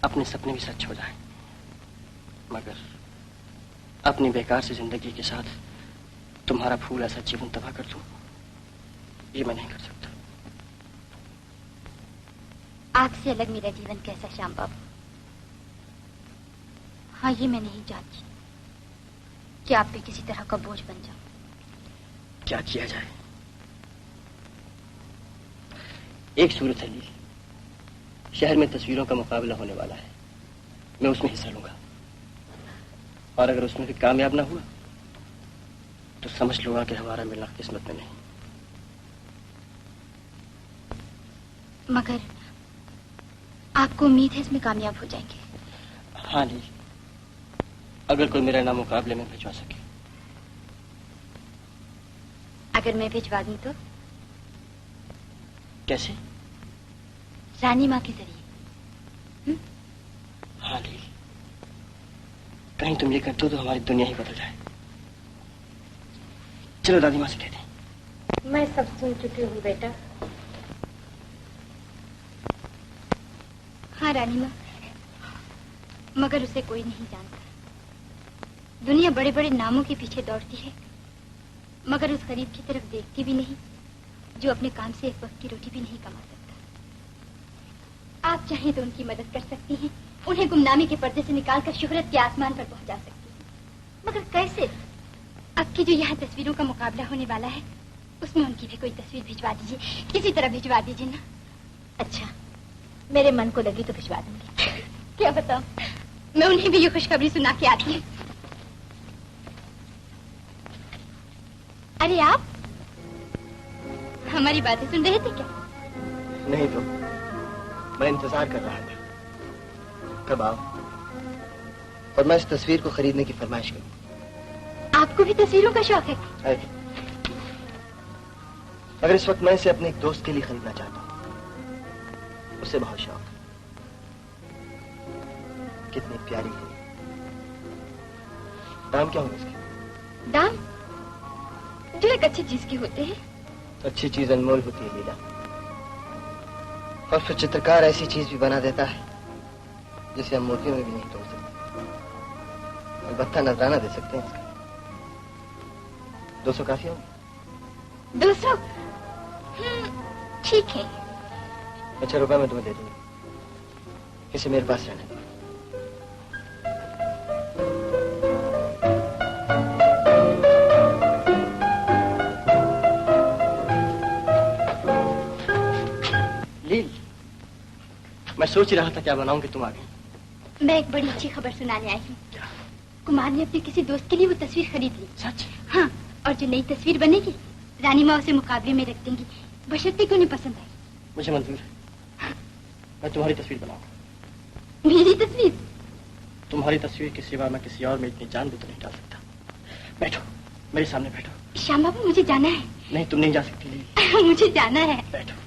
Speaker 2: अपने सपने भी सच हो जाएं, मगर अपनी बेकार सी जिंदगी के साथ तुम्हारा फूल ऐसा जीवन तबाह कर दूं, ये मैं नहीं कर सकता।
Speaker 1: आपसे अलग मेरा जीवन कैसा श्याम बाबू। हाँ, ये मैं नहीं चाहती कि आप पे किसी तरह का बोझ बन जाओ।
Speaker 2: क्या किया जाए? एक सूरत है लीली, शहर में तस्वीरों का मुकाबला होने वाला है, मैं उसमें हिस्सा लूंगा, और अगर उसमें भी कामयाब ना हुआ तो समझ लूंगा कि हमारा मिलना किस्मत में नहीं।
Speaker 1: मगर आपको उम्मीद है इसमें कामयाब हो जाएंगे?
Speaker 2: हाँ लीली, अगर कोई मेरा नाम मुकाबले में भिजवा सके।
Speaker 1: अगर मैं भिजवा दूं तो?
Speaker 2: कैसे?
Speaker 1: रानी माँ के जरिए।
Speaker 2: हाँ लील, कहीं तुम ये कर दो तो हमारी दुनिया ही बदल जाए। चलो दादी माँ से कहते हैं।
Speaker 7: मैं सब सुन चुकी हूँ बेटा।
Speaker 1: हाँ रानी माँ, मगर उसे कोई नहीं जानता। दुनिया बड़े बड़े नामों के पीछे दौड़ती है, मगर उस गरीब की तरफ देखती भी नहीं जो अपने काम से एक वक्त की रोटी भी नहीं कमा सकता। आप चाहें तो उनकी मदद कर सकती हैं, उन्हें गुमनामी के पर्दे से निकालकर शोहरत के आसमान पर पहुंचा सकती हैं। मगर कैसे? अब की जो यहाँ तस्वीरों का मुकाबला होने वाला है, उसमें उनकी भी कोई तस्वीर भिजवा दीजिए, किसी तरह भिजवा दीजिए ना। अच्छा, मेरे मन को लगी तो भिजवा दूंगी। क्या बताऊं, मैं उन्हें भी ये खुशखबरी सुना के आती हूँ। अरे आप हमारी बातें सुन रहे थे क्या?
Speaker 2: नहीं तो मैं इंतजार कर रहा था कब आओ और मैं इस तस्वीर को खरीदने की फरमाइश करूं।
Speaker 1: आपको भी तस्वीरों का शौक है?
Speaker 2: अगर इस वक्त मैं इसे अपने एक दोस्त के लिए खरीदना चाहता हूं, उसे बहुत शौक है। कितनी प्यारी है। दाम क्या होगा इसके?
Speaker 1: दाम जो एक अच्छी चीज के होते हैं।
Speaker 2: अच्छी चीज अनमोल होती है लीला, और फिर चित्रकार ऐसी चीज भी बना देता है जिसे हम मूर्तियों में भी नहीं तोड़ सकते। अलबत्ता नजराना दे सकते हैं इसका। 200 काफी होगा?
Speaker 1: 200? ठीक है।
Speaker 2: अच्छा, रुपया मैं तुम्हें दे दूंगा, इसे मेरे पास रहने दो। लील, मैं सोच रहा था क्या बनाऊं कि तुम आ गई।
Speaker 1: मैं एक बड़ी अच्छी खबर सुनाने आई हूँ। कुमार ने अपने किसी दोस्त के लिए वो तस्वीर खरीद ली।
Speaker 2: सच?
Speaker 1: हाँ, और जो नई तस्वीर बनेगी रानी माँ उसे मुकाबले में रख देंगी, बशर्ते कि उन्हें पसंद आए।
Speaker 2: मुझे मंजूर है, मैं तुम्हारी तस्वीर बनाऊंगा।
Speaker 1: मेरी तस्वीर?
Speaker 2: तुम्हारी तस्वीर के सिवा मैं किसी और में इतनी जान भी तो नहीं डाल सकता। बैठो, मेरे सामने बैठो।
Speaker 1: श्याम बाबू, मुझे जाना है।
Speaker 2: नहीं, तुम नहीं जा सकती लील।
Speaker 1: मुझे जाना है।
Speaker 2: बैठो।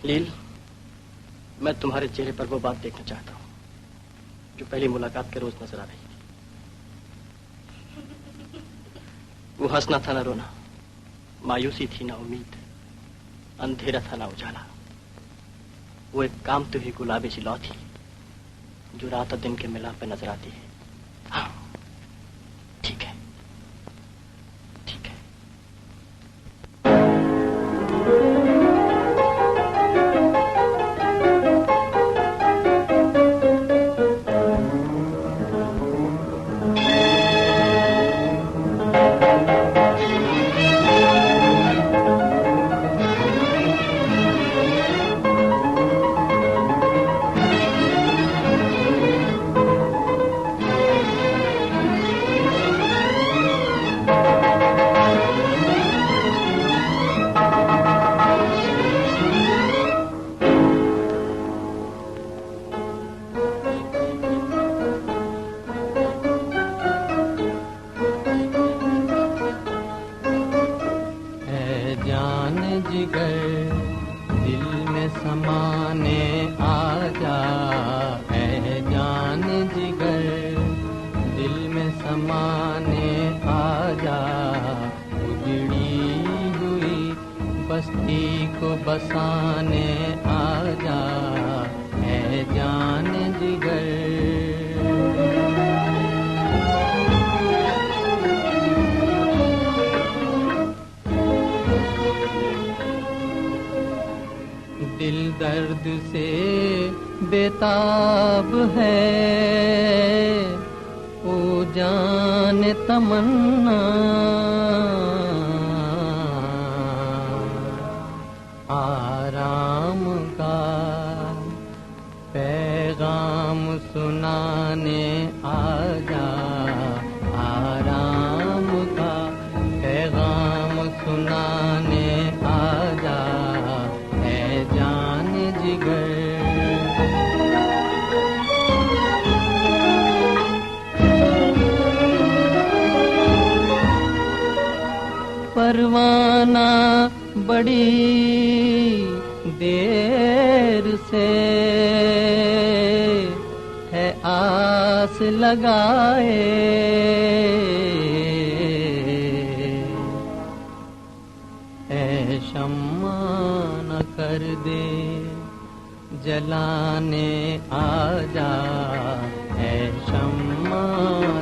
Speaker 2: लील, मैं तुम्हारे चेहरे पर वो बात देखना चाहता हूँ जो पहली मुलाकात के रोज नजर आ रही थी। वो हंसना था ना रोना, मायूसी थी ना उम्मीद, अंधेरा था ना उजाला। वो एक कामती हुई गुलाबी सी लौ थी जो रात और दिन के मिलाप पे नजर आती है। हाँ, ठीक है, ठीक है।
Speaker 11: बेताब है ओ जान तमन्ना, आराम का पैगाम सुनाने आजा, आराम का पैगाम सुनाने आजा। परवाना बड़ी देर से है आस लगाए, है शम्मा न कर दे जलाने आजा, है शम्मा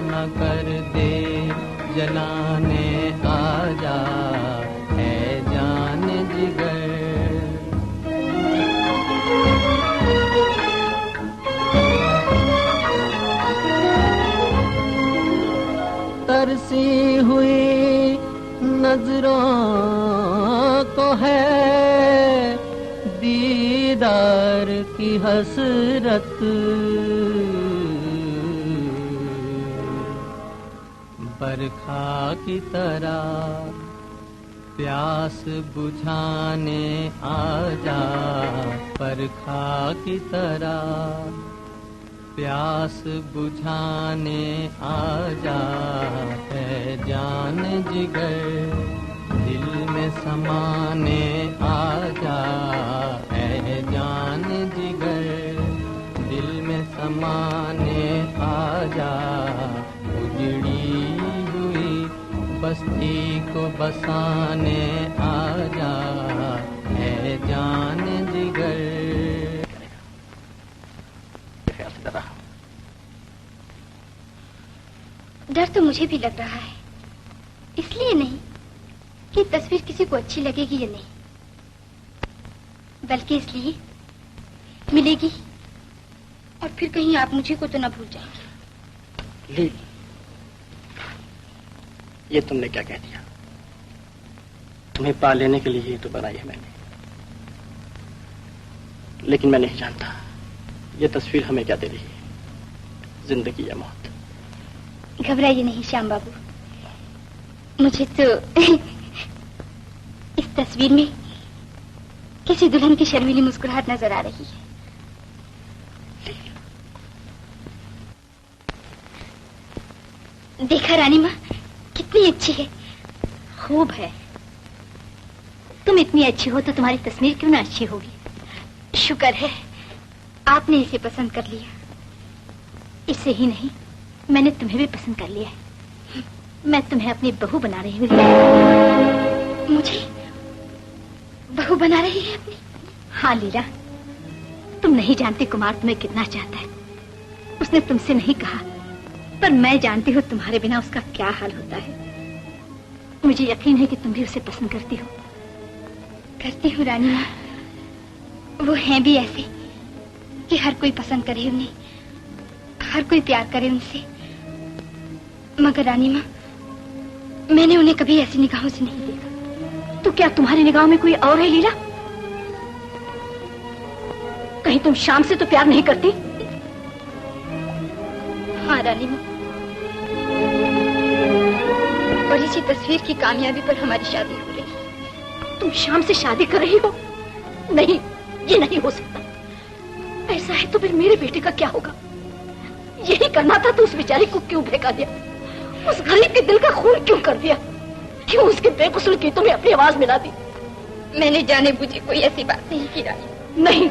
Speaker 11: न कर दे जलाने आजा, है जान जिगर। तरसी हुई नजरों को है दीदार की हसरत, बरखा की तरह प्यास बुझाने आजा, बरखा की तरह प्यास बुझाने आजा, है जान जिगर दिल में समाने आजा, है जान जिगर दिल में समाने आजा, उजड़ी हुई बस्ती को बसाने आजा, है जान जिगर।
Speaker 1: डर तो मुझे भी लग रहा है, इसलिए नहीं कि तस्वीर किसी को अच्छी लगेगी या नहीं, बल्कि इसलिए मिलेगी और फिर कहीं आप मुझे को तो न भूल जाएंगे।
Speaker 2: ली, ये तुमने क्या कह दिया? तुम्हें पा लेने के लिए ही तो बनाई है मैंने, लेकिन मैं नहीं जानता ये तस्वीर हमें क्या दे रही है, जिंदगी या मौत।
Speaker 1: घबराइए नहीं श्याम बाबू, मुझे तो इस तस्वीर में किसी दुल्हन की शर्मीली मुस्कुराहट नजर आ रही है। देखा रानी माँ कितनी अच्छी है। खूब है। तुम इतनी अच्छी हो तो तुम्हारी तस्वीर क्यों ना अच्छी होगी। शुक्र है आपने इसे पसंद कर लिया। इसे ही नहीं, मैंने तुम्हें भी पसंद कर लिया है। मैं तुम्हें अपनी बहू बना रही हूँ। मुझे बहू बना रही है अपनी? हाँ लीला, तुम नहीं जानती कुमार तुम्हें कितना चाहता है। उसने तुमसे नहीं कहा, पर मैं जानती हूँ तुम्हारे बिना उसका क्या हाल होता है। मुझे यकीन है कि तुम भी उसे पसंद करती हो। करती हूँ रानी माँ। वो हैं भी ऐसे कि हर कोई पसंद करे उन्हें, हर कोई प्यार करे उनसे। मगर रानी माँ, मैंने उन्हें कभी ऐसी निगाहों से नहीं देखा।
Speaker 7: तो क्या तुम्हारी निगाहों में कोई और है लीला? कहीं तुम शाम से तो प्यार नहीं करती?
Speaker 1: हाँ रानी माँ, और इसी तस्वीर की कामयाबी पर हमारी शादी हो रही है।
Speaker 7: तुम शाम से शादी कर रही हो? नहीं, ये नहीं हो सकता। ऐसा है तो फिर मेरे बेटे का क्या होगा? यही करना था तो उस बेचारी को क्यों भड़का दिया? उस गरीब के दिल का खून क्यों कर दिया? क्यों उसके बेकसूर गीतों में अपनी आवाज मिला दी?
Speaker 1: मैंने जाने बुझे कोई ऐसी बात नहीं की रानी।
Speaker 7: नहीं,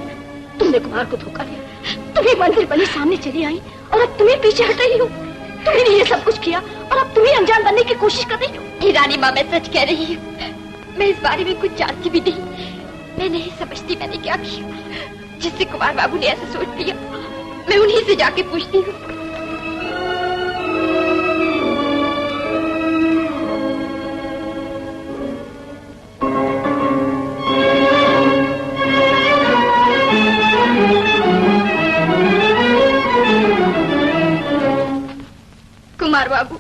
Speaker 7: तुमने कुमार को धोखा दिया। तुम्हें मंदिर बनी सामने चली आई और अब तुम्हें पीछे हट रही हो। तुमने ये सब कुछ किया और अब तुम्हें अनजान बनने की कोशिश कर रही हो।
Speaker 1: रानी माँ, मैं सच कह रही हूँ। मैं इस बारे में कुछ जानती भी नहीं। मैं नहीं समझती मैंने क्या किया जिससे कुमार बाबू ने ऐसा सोच दिया। मैं उन्हीं से जाके पूछती हूँ। कुमार बाबू,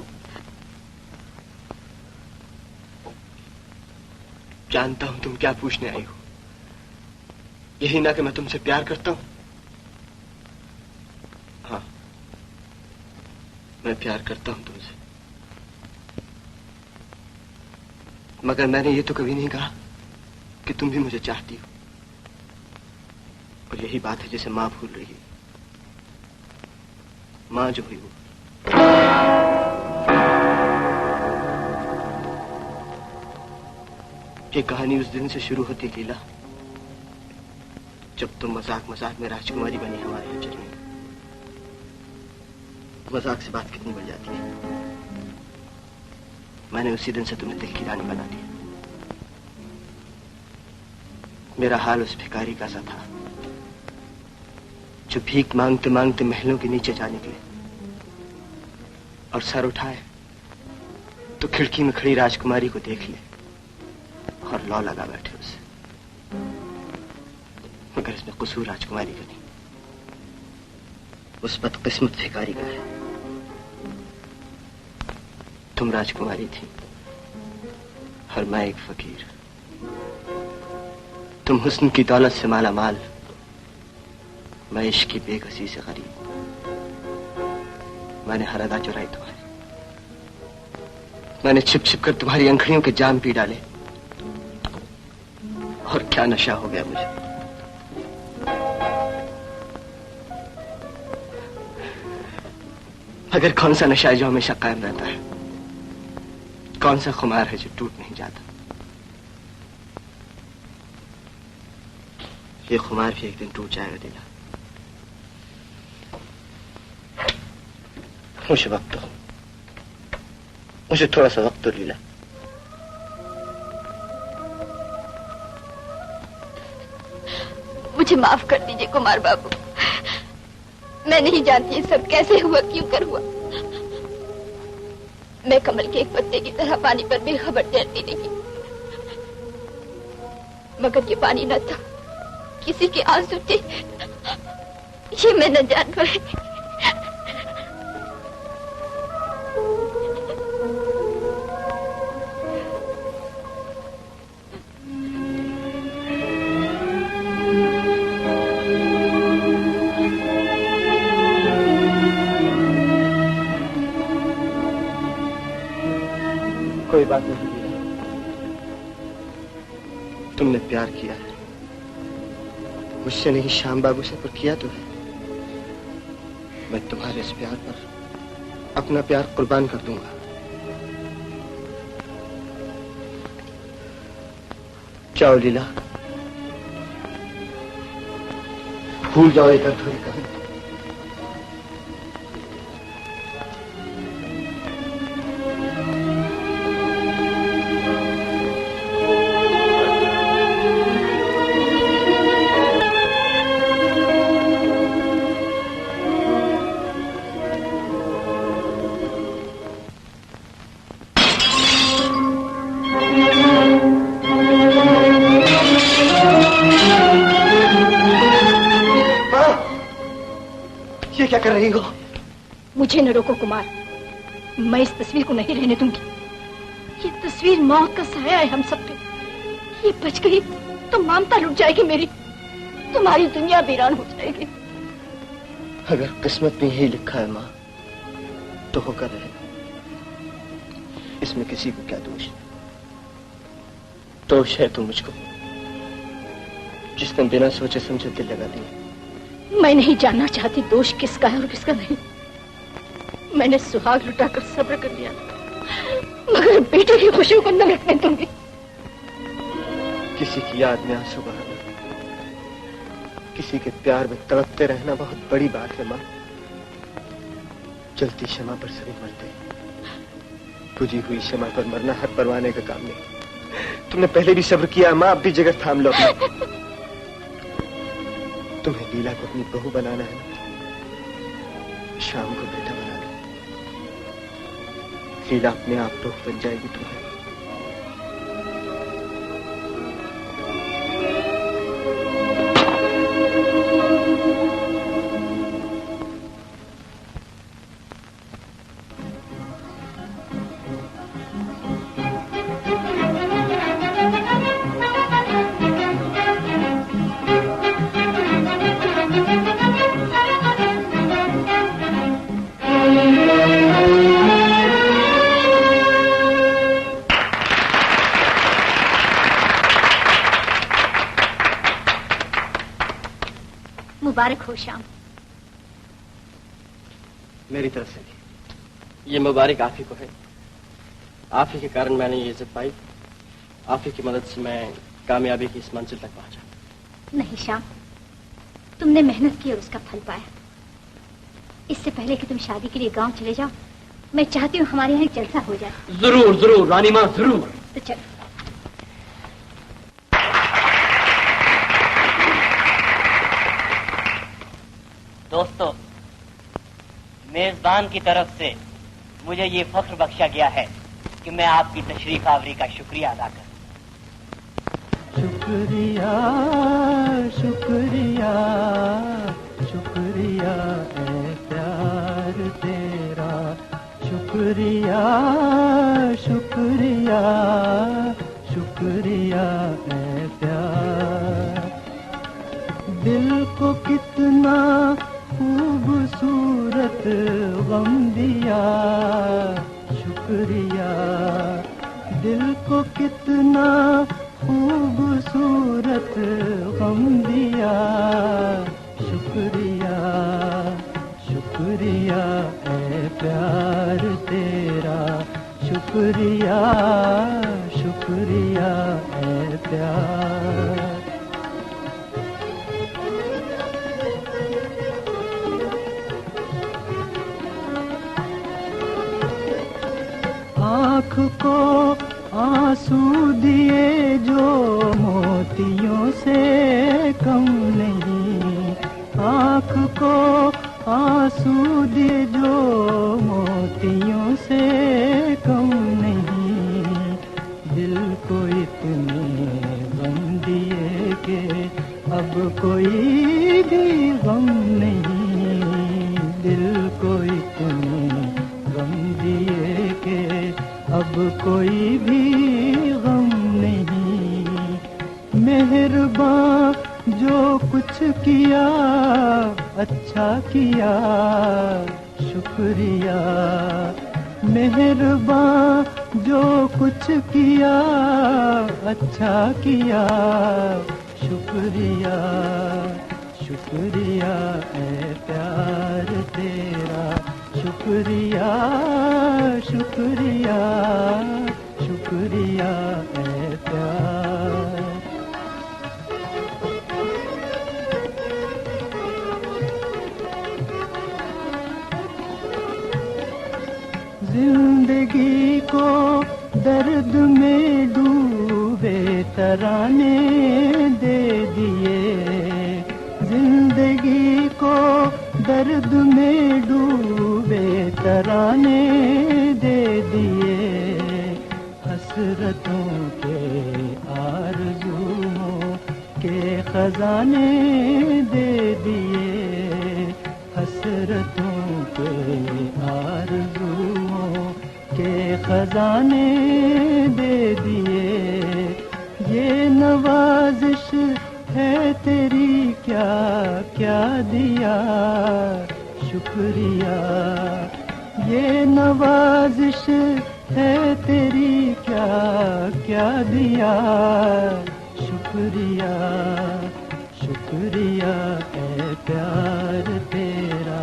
Speaker 2: जानता हूं तुम क्या पूछने आई हो। यही ना कि मैं तुमसे प्यार करता हूं। हाँ, मैं प्यार करता हूं तुमसे, मगर मैंने ये तो कभी नहीं कहा कि तुम भी मुझे चाहती हो। और यही बात है जिसे माँ भूल रही है। माँ जो हुई वो।
Speaker 1: 「
Speaker 2: ये कहानी उस दिन से शुरू होती लीला जब तुम मजाक मजाक में राजकुमारी बनी हमारे यहाँ चली। मजाक से बात कितनी बढ़ जाती है। मैंने उसी दिन से तुम्हें दिल की रानी बना दिया। मेरा हाल उस भिखारी का सा था जो भीख मांगते मांगते महलों के नीचे जा निकले और सर उठाए तो खिड़की में खड़ी राजकुमारी को देख ले और लौ लगा बैठे उसे। मगर इसमें कसूर राजकुमारी का नहीं, उस बदकिस्मत भिखारी का है। तुम राजकुमारी थी और मैं एक फकीर। तुम हुस्न की दौलत से माला माल, मैं इश्क की बेकसी से गरीब। मैंने हर अदा चुराई तुम्हारी, मैंने छिप छिप कर तुम्हारी अंखड़ियों के जाम पी डाले और क्या नशा हो गया मुझे। मगर कौन सा नशा है जो हमेशा कायम रहता है? कौन सा खुमार है जो टूट नहीं जाता? ये खुमार भी एक दिन टूट जाएगा दिला। मुझे वक्त दो, मुझे थोड़ा सा वक्त दो लीला।
Speaker 1: मुझे माफ कर दीजिए कुमार बाबू। मैं नहीं जानती ये सब कैसे हुआ, क्यों कर हुआ। मैं कमल के एक पत्ते की तरह पानी पर बेखबर तैरती रही, मगर ये पानी न था, किसी के आंसू थे। ये मैं न जान पाई।
Speaker 2: कोई बात नहीं लीला, तुमने प्यार किया है मुझसे नहीं, श्याम बाबू से, पर किया तो है। मैं तुम्हारे इस प्यार पर अपना प्यार कुर्बान कर दूंगा। जाओ लीला, भूल जाओ एक अधूरी कहानी। क्या कर रही हो?
Speaker 7: मुझे न रोको कुमार, मैं इस तस्वीर को नहीं रहने दूंगी। ये तस्वीर मौत का साया है हम सब पे। ये बच गई तो ममता लुट जाएगी मेरी, तुम्हारी दुनिया वीरान हो जाएगी।
Speaker 2: अगर किस्मत में यही लिखा है माँ तो होकर रहे, इसमें किसी को क्या दोष? दोष है तो मुझको, जिसने बिना सोचे समझे दिल लगा दिया।
Speaker 7: मैं नहीं जानना चाहती दोष किसका है और किसका नहीं। मैंने सुहाग लुटाकर सब्र कर लिया, मगर बेटे की खुशियों को न रखने दूंगी।
Speaker 2: किसी की याद में आंसू बहाना, किसी के प्यार में तड़पते रहना बहुत बड़ी बात है माँ। चलती क्षमा पर सभी मरते, बुझी हुई क्षमा पर मरना हर परवाने का काम नहीं। तुमने पहले भी सब्र किया माँ, अब भी जगह थाम लो अपनी। तुम्हें लीला को अपनी बहू बनाना है, शाम को बेटा बना लो। लीला अपने आप बहू बन जाएगी तुम्हें।
Speaker 1: मुबारक हो श्याम।
Speaker 2: मेरी तरफ से भी ये मुबारक आप ही को है। आप ही के कारण मैंने ये इज्जत पाई आप ही की मदद से मैं कामयाबी की इस मंजिल तक पहुंचा।
Speaker 1: नहीं श्याम, तुमने मेहनत की और उसका फल पाया। इससे पहले कि तुम शादी के लिए गांव चले जाओ, मैं चाहती हूँ हमारे यहाँ एक जलसा हो जाए।
Speaker 4: जरूर जरूर रानी माँ, जरूर।
Speaker 1: तो चलो।
Speaker 4: दोस्तों, मेजबान की तरफ से मुझे ये फख्र बख्शा गया है कि मैं आपकी तशरीफ आवरी का शुक्रिया अदा करूं।
Speaker 11: शुक्रिया शुक्रिया शुक्रिया है प्यार तेरा, शुक्रिया शुक्रिया शुक्रिया है प्यार। दिल को कितना खूबसूरत गम दिया, शुक्रिया। दिल को कितना खूबसूरत गम दिया, शुक्रिया शुक्रिया है प्यार तेरा, शुक्रिया शुक्रिया है प्यार। आँख को आंसू दिए जो मोतियों से कम नहीं, आँख को आंसू दिए जो मोतियों से कम नहीं। दिल को इतने गम दिए कि अब कोई भी गम नहीं, दिल को इतने गम दिए कि अब कोई भी गम नहीं। मेहरबान जो कुछ किया अच्छा किया, शुक्रिया। मेहरबान जो कुछ किया अच्छा किया, शुक्रिया शुक्रिया है प्यार तेरा, शुक्रिया शुक्रिया शुक्रिया है प्यार। जिंदगी को दर्द में डूबे तराने दे दिए, जिंदगी को दर्द में डूबे तराने दे दिए। हसरतों के आरज़ुओं के खजाने दे दिए, हसरतों के आरज़ुओं के खजाने दे दिए। ये नवाजिश है तेरी क्या क्या दिया, शुक्रिया। ये नवाजिश है तेरी क्या क्या दिया, शुक्रिया शुक्रिया है प्यार तेरा,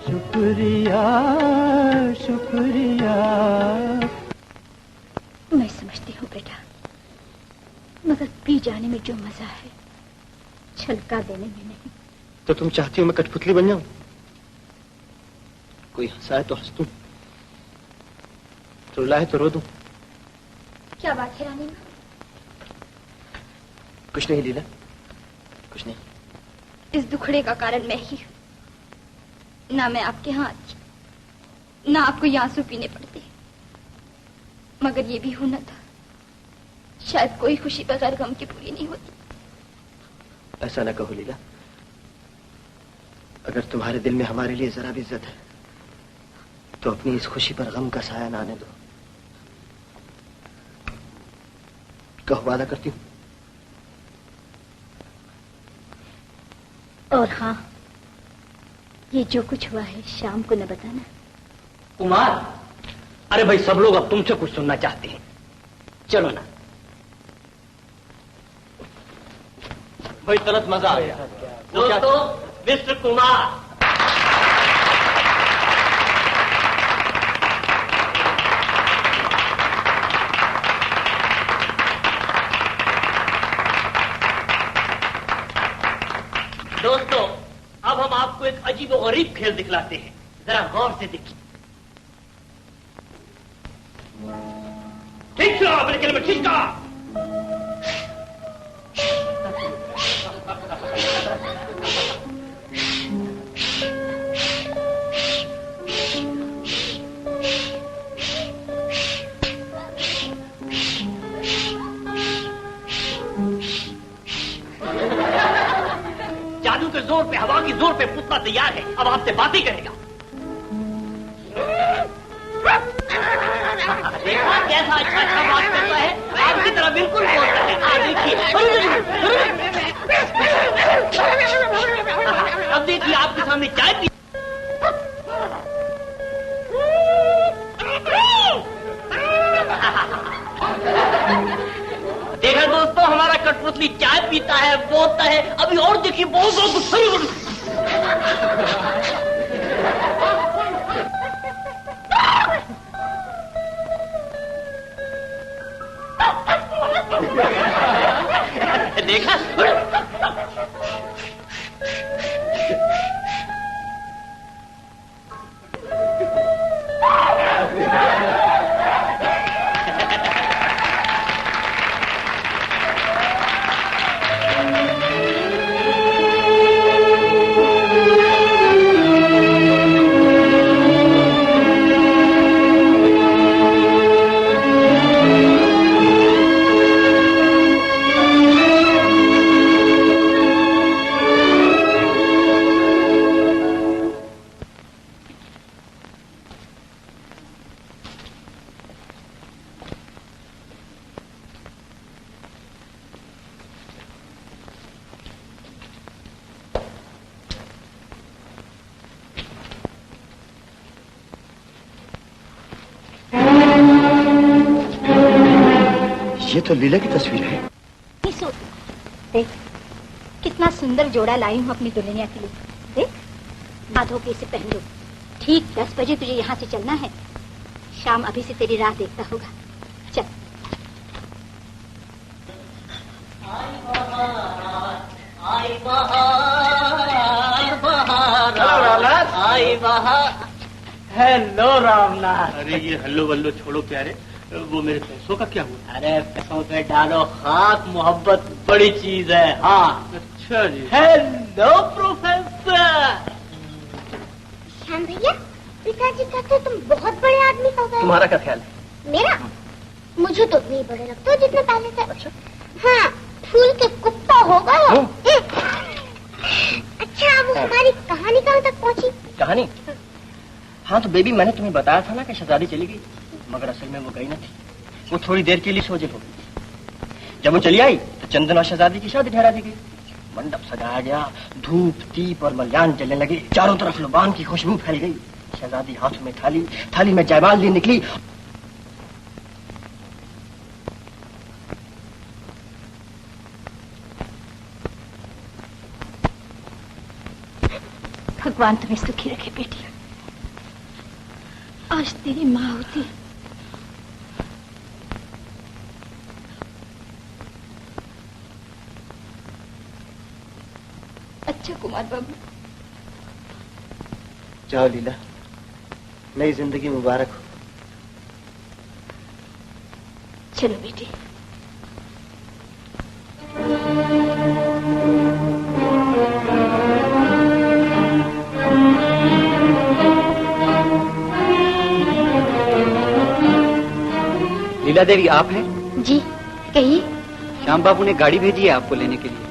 Speaker 11: शुक्रिया शुक्रिया।
Speaker 1: मैं समझती हूँ बेटा, मगर पी जाने में जो मजा है छलका देने में नहीं।
Speaker 2: तो तुम चाहती हो मैं कठपुतली बन जाऊं? कोई हंसाए तो हंस दूं, रुलाए तो रो दूं।
Speaker 1: क्या बात है रानी माँ?
Speaker 2: कुछ नहीं लीला, कुछ नहीं।
Speaker 1: इस दुखड़े का कारण मैं ही हूँ। ना मैं आपके यहाँ आती, ना आपको ये आंसू पीने पड़ते, मगर ये भी होना था। शायद कोई खुशी बगैर गम की पूरी नहीं होती।
Speaker 2: ऐसा ना कहो लीला, अगर तुम्हारे दिल में हमारे लिए जरा भी इज्जत है तो अपनी इस खुशी पर गम का साया ना आने दो। कहो, वादा करती हूँ।
Speaker 1: और हाँ, ये जो कुछ हुआ है शाम को न बताना।
Speaker 4: कुमार, अरे भाई सब लोग अब तुमसे कुछ सुनना चाहते हैं, चलो ना।
Speaker 2: भाई तुरंत मजा आ गया।
Speaker 4: दोस्तों, मिस्टर कुमार। एक अजीब और गरीब खेल दिखलाते हैं, जरा गौर से देखिए। ठीक सुना अपने खेल में, ठीक कहा। जादू के जोर पे, हवा की जोर पे पुतला तैयार है, अब आपसे बातें करेगा। देखा कैसा अच्छा अच्छा बात करता है, आपकी तरह बिल्कुल बोलता है। देखिए, अब देखिए आपके सामने चाय पी। देखा दोस्तों, हमारा कठपुतली चाय पीता है, बोलता है। अभी और देखिए, बहुत बहुत देखा।
Speaker 2: ये तो लीला की तस्वीर है।
Speaker 1: देख कितना सुंदर जोड़ा लाई हूँ अपनी दुल्हनिया के लिए। देख, बाधो के इसे पहन लो। ठीक 10 बजे तुझे यहाँ से चलना है। शाम अभी से तेरी राह देखता होगा। चल।
Speaker 4: हेलो रामनाथ।
Speaker 9: अरे ये हल्लो वल्लो छोड़ो प्यारे, वो मेरे पैसों का क्या हुआ?
Speaker 4: अरे पैसों पे डालो खाक, मोहब्बत बड़ी चीज है। हाँ
Speaker 9: अच्छा जी।
Speaker 4: Hello professor.
Speaker 10: श्याम भैया, पिताजी कहते तुम बहुत बड़े आदमी हो गए।
Speaker 2: तुम्हारा क्या ख्याल है?
Speaker 10: मेरा? मुझे तो नहीं बड़े लगते हो जितने पहले थे। अच्छा। हाँ, फूल के कुत्ता हो गए। अच्छा, वो हमारी कहानी कहाँ तक पहुँची?
Speaker 2: कहानी? हाँ तो बेबी, मैंने तुम्हें बताया था ना कि शहजादी चली गई, मगर असल में वो गई न थी। वो थोड़ी देर के लिए सोजल हो गई। जब वो चली आई तो चंदन और शहजादी की शादी ठहरा दी गई। मंडप सजाया गया, धूप दीप और मल्यान जलने लगे, चारों तरफ लुबान की खुशबू फैल गई। शहजादी हाथ में थाली में जयमाल लिए निकली।
Speaker 1: भगवान तुम्हें सुखी रखे बेटी। आज तेरी माँ होती। अच्छा कुमार बाबू।
Speaker 2: जाओ लीला, नई जिंदगी मुबारक हो।
Speaker 1: चलो बेटी।
Speaker 12: लीला देवी आप हैं?
Speaker 1: जी कहिए।
Speaker 12: श्याम बाबू ने गाड़ी भेजी है आपको लेने के लिए।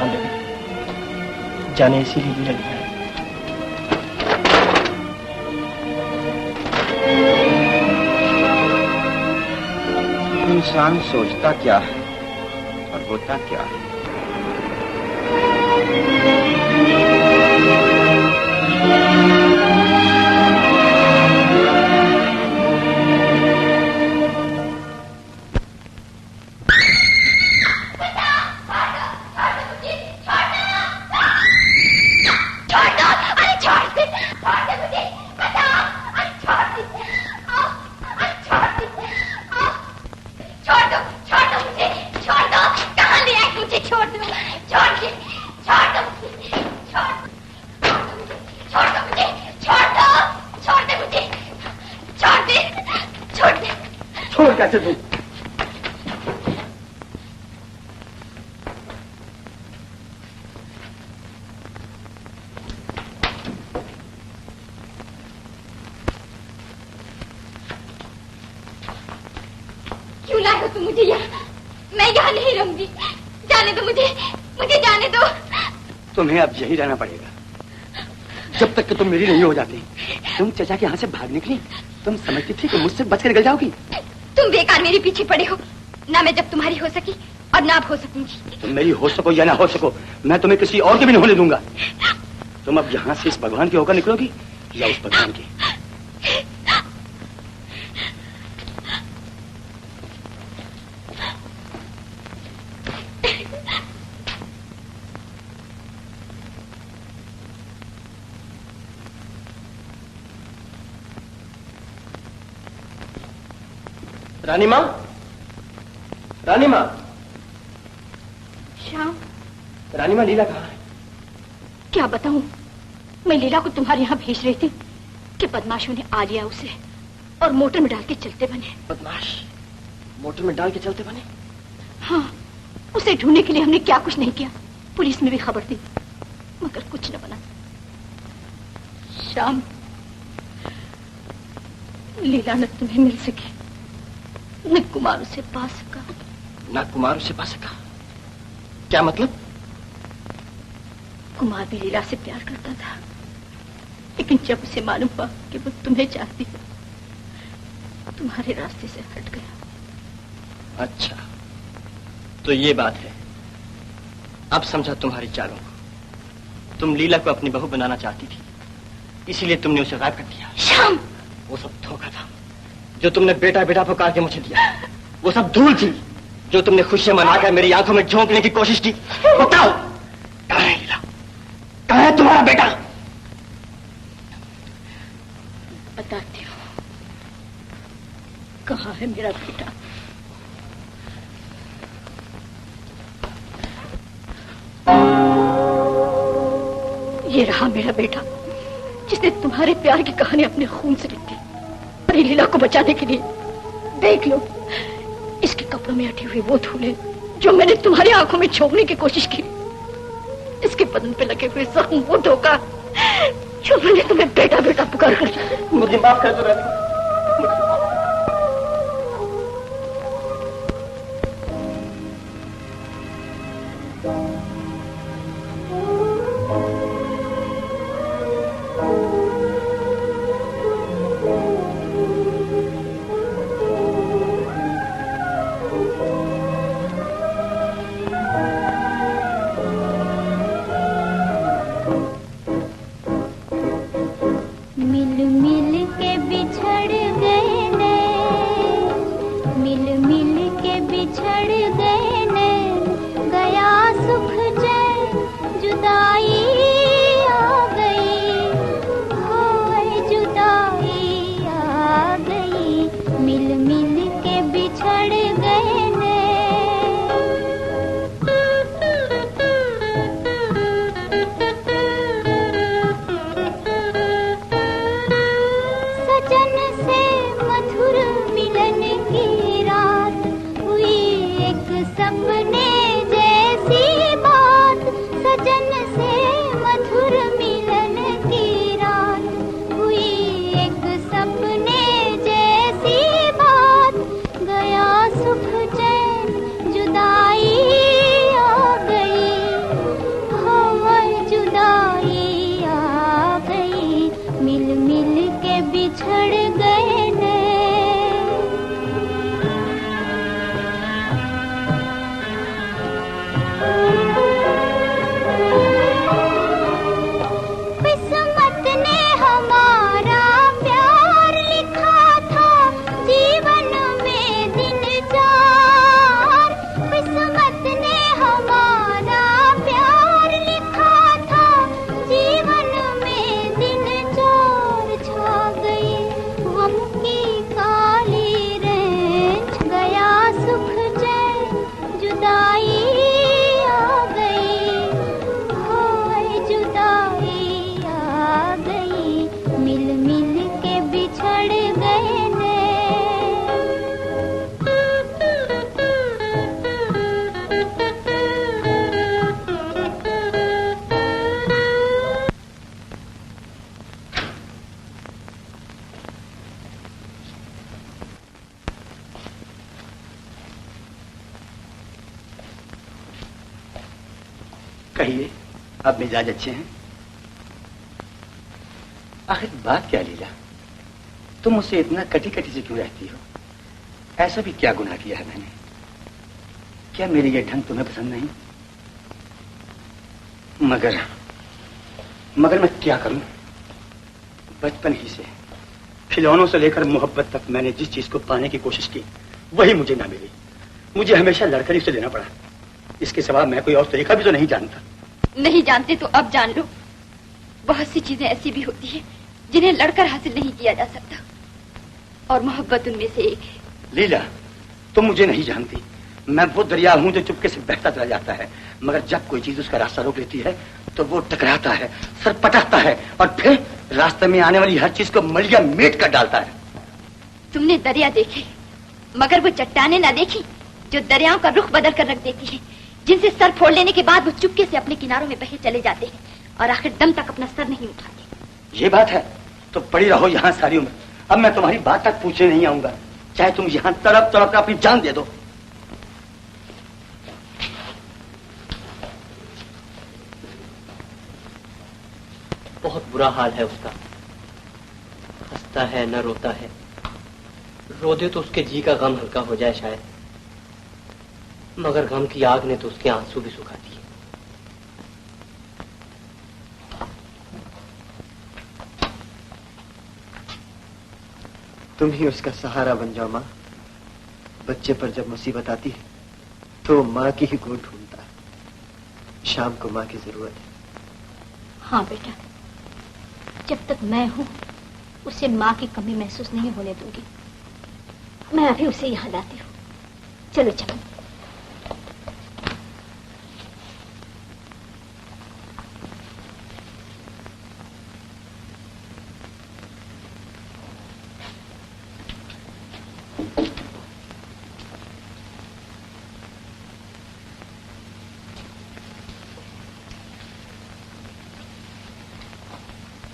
Speaker 2: हाँ बेबी, जाने इसीलिए लीला लिया है।
Speaker 6: इंसान सोचता क्या है और होता क्या है।
Speaker 2: कैसे दूं?
Speaker 1: क्यों लाए हो तुम मुझे यहाँ? मैं यहाँ नहीं रहूंगी। जाने दो मुझे, मुझे जाने दो।
Speaker 12: तुम्हें अब यही रहना पड़ेगा जब तक कि तुम मेरी नहीं हो जाती। तुम चचा के यहाँ से भाग निकली, तुम समझती थी कि मुझसे बच कर निकल जाओगी।
Speaker 1: तुम बेकार मेरे पीछे पड़े हो। ना मैं जब तुम्हारी हो सकी और ना अब हो सकूंगी।
Speaker 12: तुम मेरी हो सको या ना हो सको, मैं तुम्हें किसी और के भी नहीं होने दूंगा। तुम अब यहाँ से इस भगवान की होकर निकलोगी या उस भगवान की।
Speaker 2: रानी माँ, रानी माँ।
Speaker 1: श्याम।
Speaker 2: रानी माँ, लीला कहाँ है?
Speaker 1: क्या बताऊं? मैं लीला को तुम्हारे यहाँ भेज रही थी कि बदमाशों ने आ लिया उसे और मोटर में डाल के चलते बने।
Speaker 2: बदमाश मोटर में डाल के चलते बने?
Speaker 1: हाँ, उसे ढूंढने के लिए हमने क्या कुछ नहीं किया। पुलिस में भी खबर दी मगर कुछ न बना। श्याम, लीला न तुम्हें मिल सकी, न कुमार उसे पा सका।
Speaker 2: ना कुमार उसे पा सका? क्या मतलब?
Speaker 1: कुमार भी लीला से प्यार करता था, लेकिन जब उसे मालूम हुआ कि वो तुम्हें चाहती है, तुम्हारे रास्ते से हट गया।
Speaker 2: अच्छा, तो ये बात है। अब समझा तुम्हारी चालों को। तुम लीला को अपनी बहू बनाना चाहती थी, इसीलिए तुमने उसे गायब कर दिया।
Speaker 1: श्याम,
Speaker 2: वो सब धोखा था। जो तुमने बेटा बेटा पुकार के मुझे दिया, वो सब धूल थी। जो तुमने खुशियां मनाकर मेरी आंखों में झोंकने की कोशिश की। बताओ, कहाँ है लीला? कहाँ है तुम्हारा बेटा?
Speaker 1: बताती हूँ कहाँ है मेरा बेटा। ये रहा मेरा बेटा, जिसने तुम्हारे प्यार की कहानी अपने खून से लिखी। अरे लीला को बचाने के लिए देख लो, इसके कपड़ों में अटी हुई वो धूलें जो मैंने तुम्हारी आंखों में झोंकने की कोशिश की। इसके बदन पे लगे हुए जख्म, वो धोखा जो मैंने तुम्हें बेटा बेटा पुकार कर।
Speaker 2: मुझे माफ कर दो रानी।
Speaker 10: मिल मिल के बिछड़
Speaker 12: कहिए, अब मिजाज अच्छे हैं? आखिर बात क्या लीला, तुम मुझसे इतना कटी कटी से क्यों रहती हो? ऐसा भी क्या गुनाह किया है मैंने? क्या मेरी ये ढंग तुम्हें पसंद नहीं? मगर मैं क्या करूं? बचपन ही से खिलौनों से लेकर मोहब्बत तक मैंने जिस चीज को पाने की कोशिश की वही मुझे ना मिली। मुझे हमेशा लड़कर उसे लेना पड़ा। इसके सिवा मैं कोई और तरीका भी तो नहीं जानता।
Speaker 1: नहीं जानते तो अब जान लो। बहुत सी चीजें ऐसी भी होती है जिन्हें लड़कर हासिल नहीं किया जा सकता, और मोहब्बत उनमें से एक है।
Speaker 12: लीला, तुम मुझे नहीं जानती। मैं वो दरिया हूं जो चुपके से बहता चला जाता है, मगर जब कोई चीज उसका रास्ता रोक लेती है तो वो टकराता है, सर पटकता है और फिर रास्ते में आने वाली हर चीज को मलिया मेट कर डालता है।
Speaker 1: तुमने दरिया देखे, मगर वो चट्टाने ना देखी जो दरियाओं का रुख बदल कर रख देती है, जिनसे सर फोड़ लेने के बाद वो चुपके से अपने किनारों में बहे चले जाते हैं और आखिर दम तक अपना सर नहीं उठाते।
Speaker 12: ये बात है तो पड़ी रहो यहाँ सारी उम्र। अब मैं तुम्हारी बात तक पूछने नहीं आऊंगा, चाहे तुम यहाँ तड़प तड़प अपनी जान दे दो।
Speaker 2: बहुत बुरा हाल है उसका, हंसता है न रोता है। रो दे तो उसके जी का गम हल्का हो जाए शायद, मगर गम की आग ने तो उसके आंसू भी सुखा दिए।
Speaker 13: तुम ही उसका सहारा बन जाओ माँ। बच्चे पर जब मुसीबत आती है तो माँ की ही गोद ढूंढता है। शाम को माँ की जरूरत है।
Speaker 7: हाँ बेटा, जब तक मैं हूँ उसे माँ की कमी महसूस नहीं होने दूंगी। मैं अभी उसे यहाँ लाती हूँ। चलो चलो।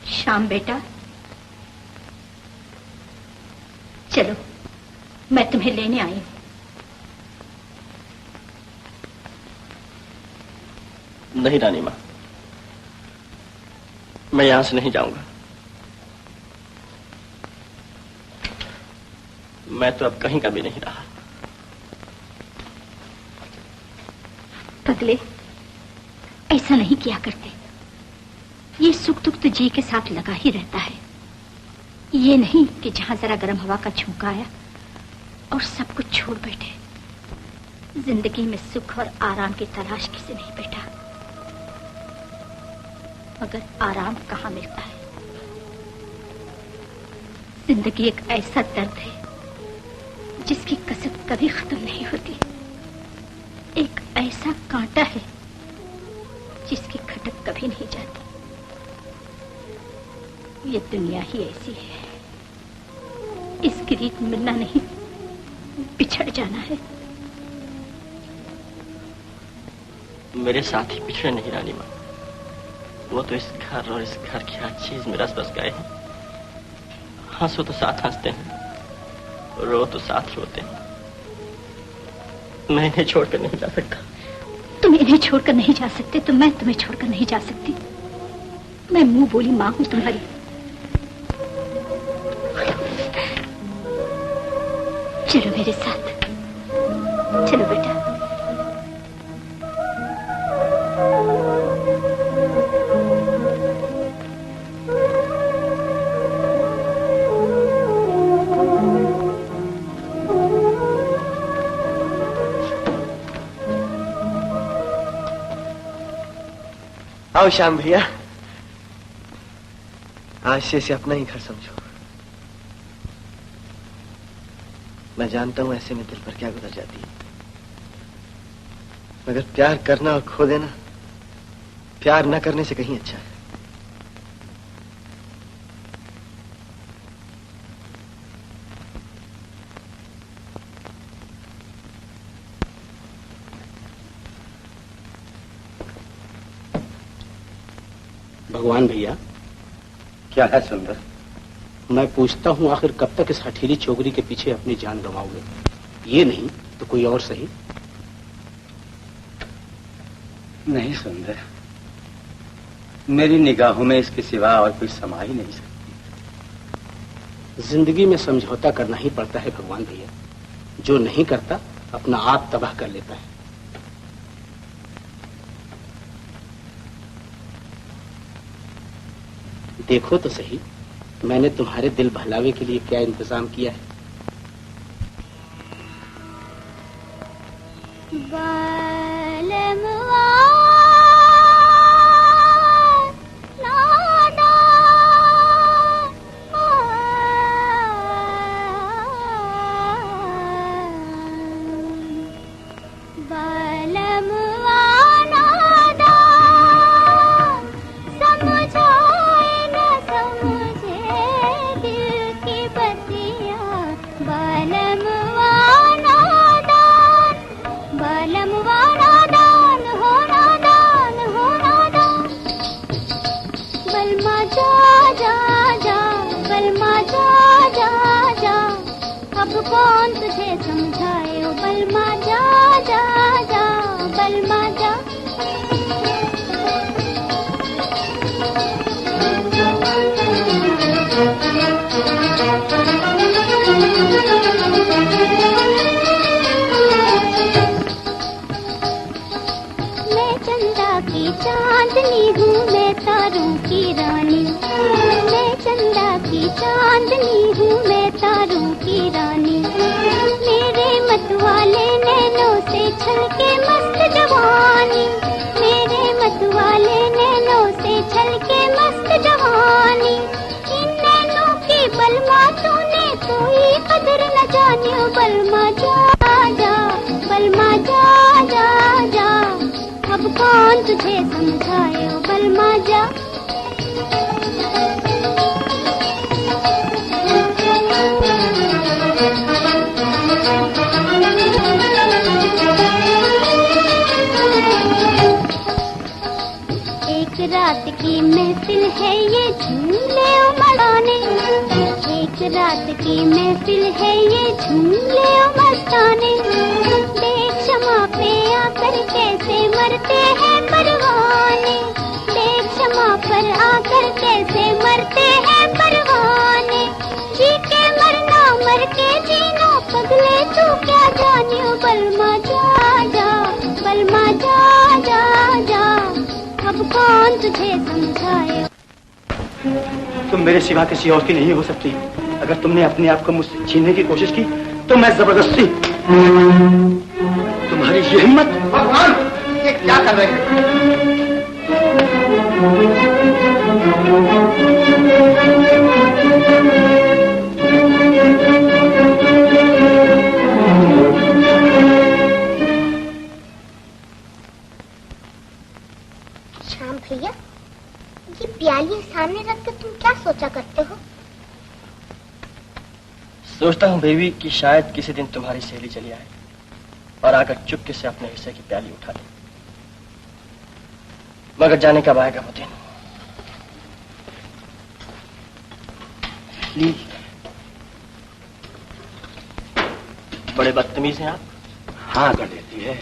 Speaker 7: श्याम बेटा, चलो मैं तुम्हें लेने आई हूं।
Speaker 2: नहीं रानी माँ, मैं यहां से नहीं जाऊंगा। मैं तो अब कहीं का भी नहीं रहा।
Speaker 7: पगले, ऐसा नहीं किया करते। ये सुख दुख तो जी के साथ लगा ही रहता है। ये नहीं कि जहां जरा गर्म हवा का झोंका आया और सब कुछ छोड़ बैठे। जिंदगी में सुख और आराम की तलाश किसे नहीं बेटा, मगर आराम कहाँ मिलता है। जिंदगी एक ऐसा दर्द है जिसकी कसरत कभी खत्म नहीं होती। एक ऐसा कांटा है जिसकी खटक कभी नहीं जाती। ये दुनिया ही ऐसी है, इसकी रीत मिलना नहीं, बिछड़ जाना है।
Speaker 2: मेरे साथ ही पिछड़े नहीं रानी माँ। वो तो इस घर और इस घर की हर चीज में रस बस गए हैं। हंसो तो साथ हंसते हैं, रो तो साथ रोते हैं। मैं इन्हें छोड़कर नहीं जा सकता।
Speaker 7: तुम इन्हें छोड़कर नहीं जा सकते तो मैं तुम्हें छोड़कर नहीं जा सकती। मैं मुंह बोली माँ हूं तुम्हारी। चलो मेरे साथ, चलो बेटा।
Speaker 13: आओ श्याम भैया, आज से इसे अपना ही घर समझो। मैं जानता हूं ऐसे में दिल पर क्या गुजर जाती है, मगर प्यार करना और खो देना प्यार न करने से कहीं अच्छा है।
Speaker 14: भगवान भैया,
Speaker 12: क्या है सुंदर?
Speaker 14: मैं पूछता हूँ आखिर कब तक इस हठीली छोकरी के पीछे अपनी जान गंवाओगे? ये नहीं तो कोई और सही।
Speaker 12: नहीं सुंदर, मेरी निगाहों में इसके सिवा और कोई समा ही नहीं सकती।
Speaker 14: जिंदगी में समझौता करना ही पड़ता है भगवान भैया। जो नहीं करता अपना आप तबाह कर लेता है। देखो तो सही, मैंने तुम्हारे दिल बहलावे के लिए क्या इंतजाम किया है।
Speaker 10: कौन तुझे समझाए ओ बलमा, जा जा जा बलमा जा। मैं चंदा की चांदनी हूँ, मैं तारों की रानी। मैं चंदा की चांदनी हूँ, मैं तारों की रानी। मेरे मतवाले नैनों से छलके मस्त जवानी। मेरे मतवाले नैनों से छलके मस्त जवानी। इन नैनों की बलमा तूने कोई कदर न जानी ओ बलमा, जा जा बलमा, जा जा जा। अब कौन तुझे समझाए ओ बलमा, जा। एक रात की महफिल है ये झूले मस्ताने। एक रात की महफिल है ये झूले मस्ताने। देख शमा पे आकर कैसे मरते हैं परवाने। देख शमा पर आकर कैसे मरते हैं परवाने। जी के मरना मर के जीना पगले तू क्या जानी ओ बलमा, जा जा बलमा, जा जा जा। अब कौन तुझे समझाए।
Speaker 12: तुम मेरे सिवा किसी और की नहीं हो सकती। अगर तुमने अपने आप को मुझसे छीनने की कोशिश की तो मैं जबरदस्ती। तुम्हारी ये हिम्मत।
Speaker 8: भगवान, ये क्या कर रहे हैं?
Speaker 10: श्याम भैया, ये प्याली सामने रख के तुम क्या सोचा करते हो?
Speaker 2: सोचता हूँ बेबी कि शायद किसी दिन तुम्हारी सहेली चली आए और आकर चुपके से अपने हिस्से की प्याली उठा ले। मगर जाने कब आएगा वो दिन। प्लीज। बड़े बदतमीज हैं आप।
Speaker 12: हाँ कर देती है,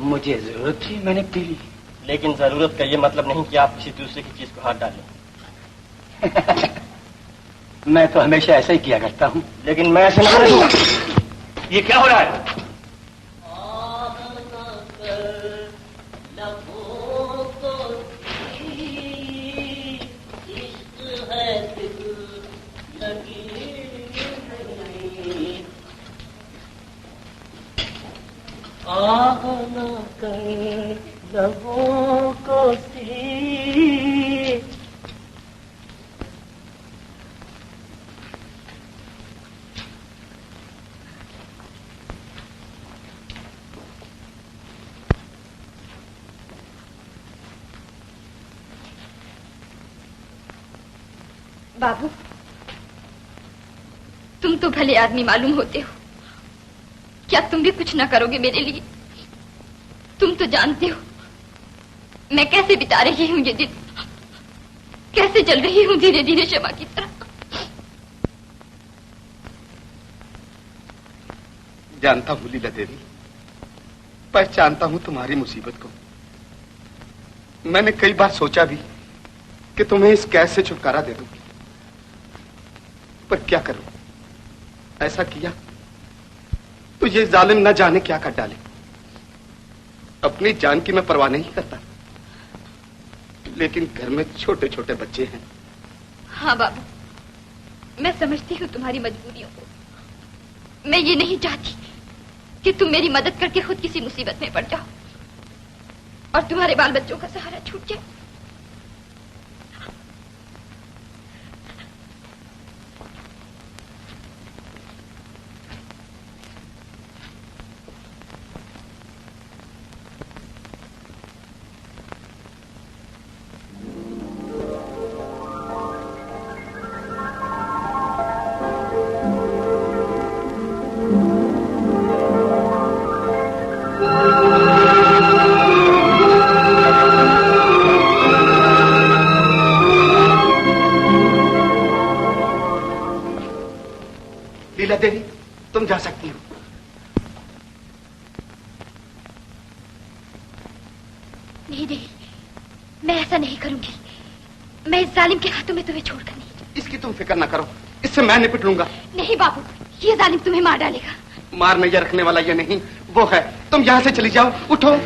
Speaker 12: मुझे जरूरत थी मैंने पी ली।
Speaker 2: लेकिन जरूरत का ये मतलब नहीं कि आप किसी दूसरे की चीज को हाथ डालें।
Speaker 12: मैं तो हमेशा ऐसा ही किया करता हूँ।
Speaker 2: लेकिन मैं ऐसा नहीं करूँगा।
Speaker 9: ये क्या हो रहा है?
Speaker 11: लबों को सी
Speaker 1: बाबू, तुम तो भले आदमी मालूम होते हो। क्या तुम भी कुछ ना करोगे मेरे लिए? तुम तो जानते हो मैं कैसे बिता रही हूँ ये दिन, कैसे जल रही हूँ धीरे धीरे शमा की तरह।
Speaker 8: जानता हूँ लीला देवी, पहचानता हूँ तुम्हारी मुसीबत को। मैंने कई बार सोचा भी
Speaker 15: कि तुम्हें इस कैद से छुटकारा दे दूं, पर क्या करूं? ऐसा किया तो ये जालिम न जाने क्या कर डाले। अपनी जान की मैं परवाह नहीं करता, लेकिन घर में छोटे छोटे बच्चे हैं।
Speaker 1: हाँ बाबू, मैं समझती हूँ तुम्हारी मजबूरियों को। मैं ये नहीं चाहती कि तुम मेरी मदद करके खुद किसी मुसीबत में पड़ जाओ और तुम्हारे बाल बच्चों का सहारा छूट जाए।
Speaker 15: लीला देवी, तुम जा सकती हो।
Speaker 1: नहीं नहीं, मैं ऐसा नहीं करूंगी। मैं इस जालिम के हाथों में तुम्हें छोड़कर नहीं।
Speaker 15: इसकी तुम फिक्र ना करो, इससे मैं निपट लूंगा।
Speaker 1: नहीं बाबू, ये जालिम तुम्हें मार डालेगा।
Speaker 15: मार नहीं रखने वाला ये नहीं, वो है। तुम यहाँ से चली जाओ, उठो।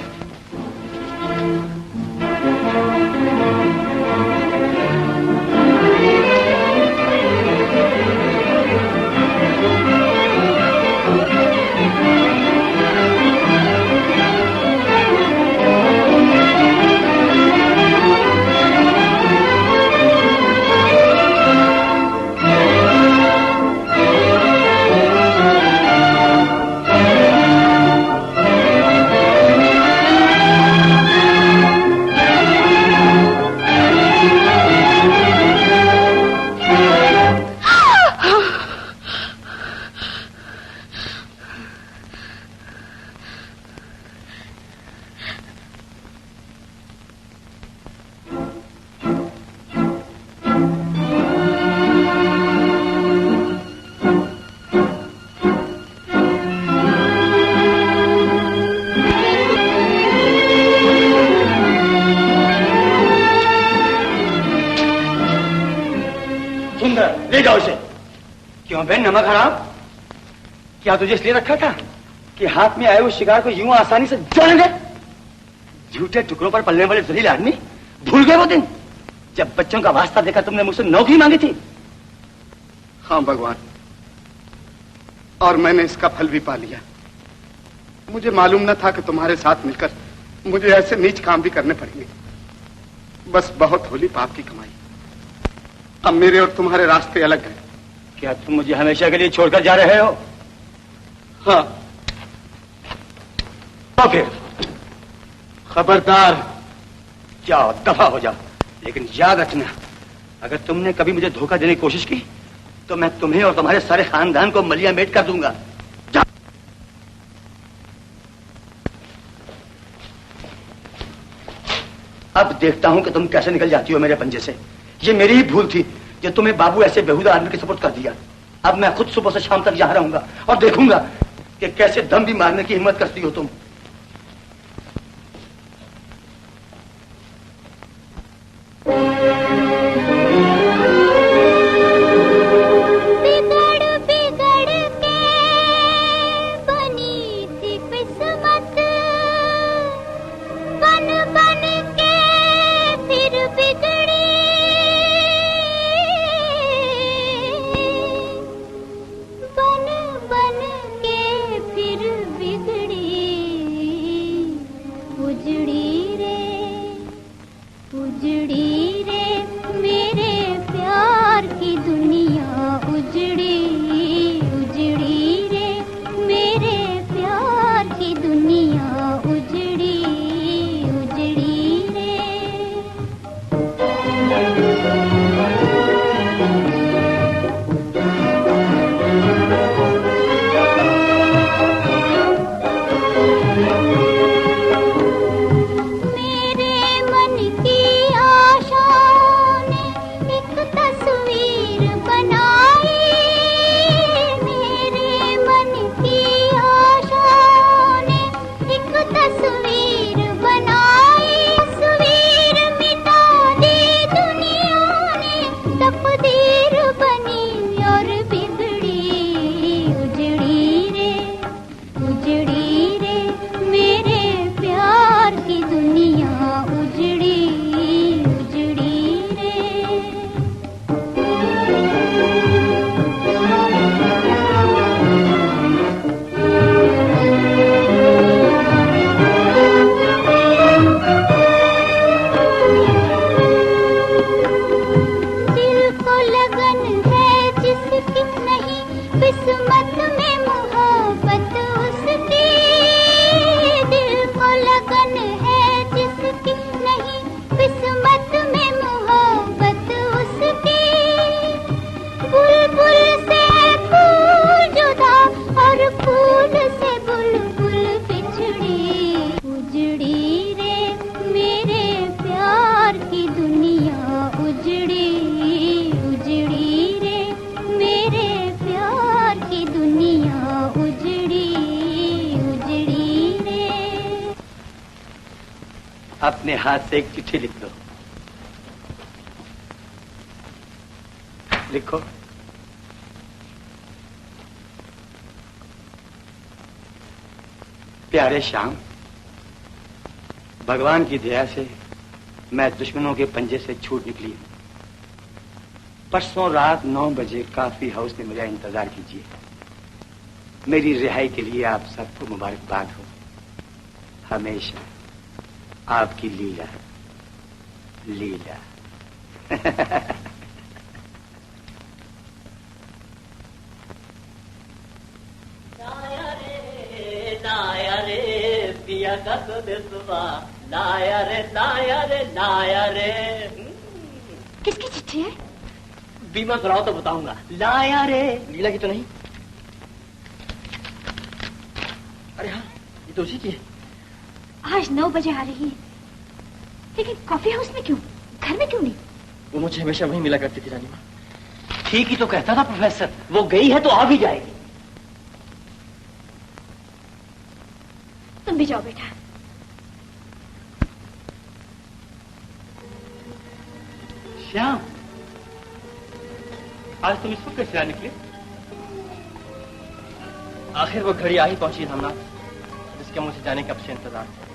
Speaker 12: ले जाओ इसे। क्यों बहन, नमक हराम? क्या तुझे इसलिए रखा था कि हाथ में आए हुए शिकार को यूं आसानी से जान दे? झूठे टुकड़ों पर पलने वाले जलील आदमी, भूल गए वो दिन जब बच्चों का वास्ता देकर तुमने मुझसे नौकरी मांगी थी?
Speaker 15: हाँ भगवान, और मैंने इसका फल भी पा लिया। मुझे मालूम न था कि तुम्हारे साथ मिलकर मुझे ऐसे नीच काम भी करने पड़ेंगे। बस बहुत होली पाप की कमाई। अब मेरे और तुम्हारे रास्ते अलग हैं।
Speaker 12: क्या तुम मुझे हमेशा के लिए छोड़कर जा रहे हो?
Speaker 15: हाँ।
Speaker 12: तो फिर खबरदार, जाओ, दफा हो जाओ। लेकिन याद रखना, अगर तुमने कभी मुझे धोखा देने की कोशिश की तो मैं तुम्हें और तुम्हारे सारे खानदान को मलिया मेट कर दूंगा। जाओ। अब देखता हूं कि तुम कैसे निकल जाती हो मेरे पंजे से। ये मेरी ही भूल थी जो तुम्हें बाबू ऐसे बेहुदा आदमी के सपोर्ट कर दिया। अब मैं खुद सुबह से शाम तक यहां रहूंगा और देखूंगा कि कैसे दम भी मारने की हिम्मत करती हो तुम।
Speaker 10: बिगड़ बिगड़ के बनी थी किस्मत, बन बन के फिर बिगड़ी, बन बन के फिर बिगड़ी, उजड़ी रे उजड़ी रे मेरे प्यार की दुनिया, उजड़ी उजड़ी रे मेरे प्यार की दुनिया, उजड़ी उजड़ी रे। मेरे मन की आशा
Speaker 12: अपने हाथ से एक चिट्ठी लिख दो। लिखो। प्यारे श्याम, भगवान की दया से मैं दुश्मनों के पंजे से छूट निकली हूं। परसों रात 9 बजे काफी हाउस में मेरा इंतजार कीजिए। मेरी रिहाई के लिए आप सबको मुबारकबाद हो। हमेशा आपकी लीला लीला।
Speaker 11: लाया रे पिया का तो देसवा, लाया रे लाया रे लाया रे।
Speaker 1: किसकी चिट्ठी है?
Speaker 11: बीमा कराओ तो बताऊंगा। लाया रे।
Speaker 2: लीला की तो नहीं? अरे हाँ, ये तो उसी की है।
Speaker 1: आज 9 बजे आ रही है, लेकिन कॉफी हाउस में क्यों? घर में क्यों नहीं?
Speaker 2: वो मुझे हमेशा वहीं मिला करती थी रानी माँ।
Speaker 4: ठीक ही तो कहता था प्रोफेसर, वो गई है तो आ भी जाएगी।
Speaker 1: तुम भी जाओ बेटा।
Speaker 9: श्याम, आज तुम इस वक्त कैसे आ निकले?
Speaker 2: आखिर वो घड़ी आ ही पहुंची रामनाथ, जिसके मुझे जाने का अब से इंतजार था।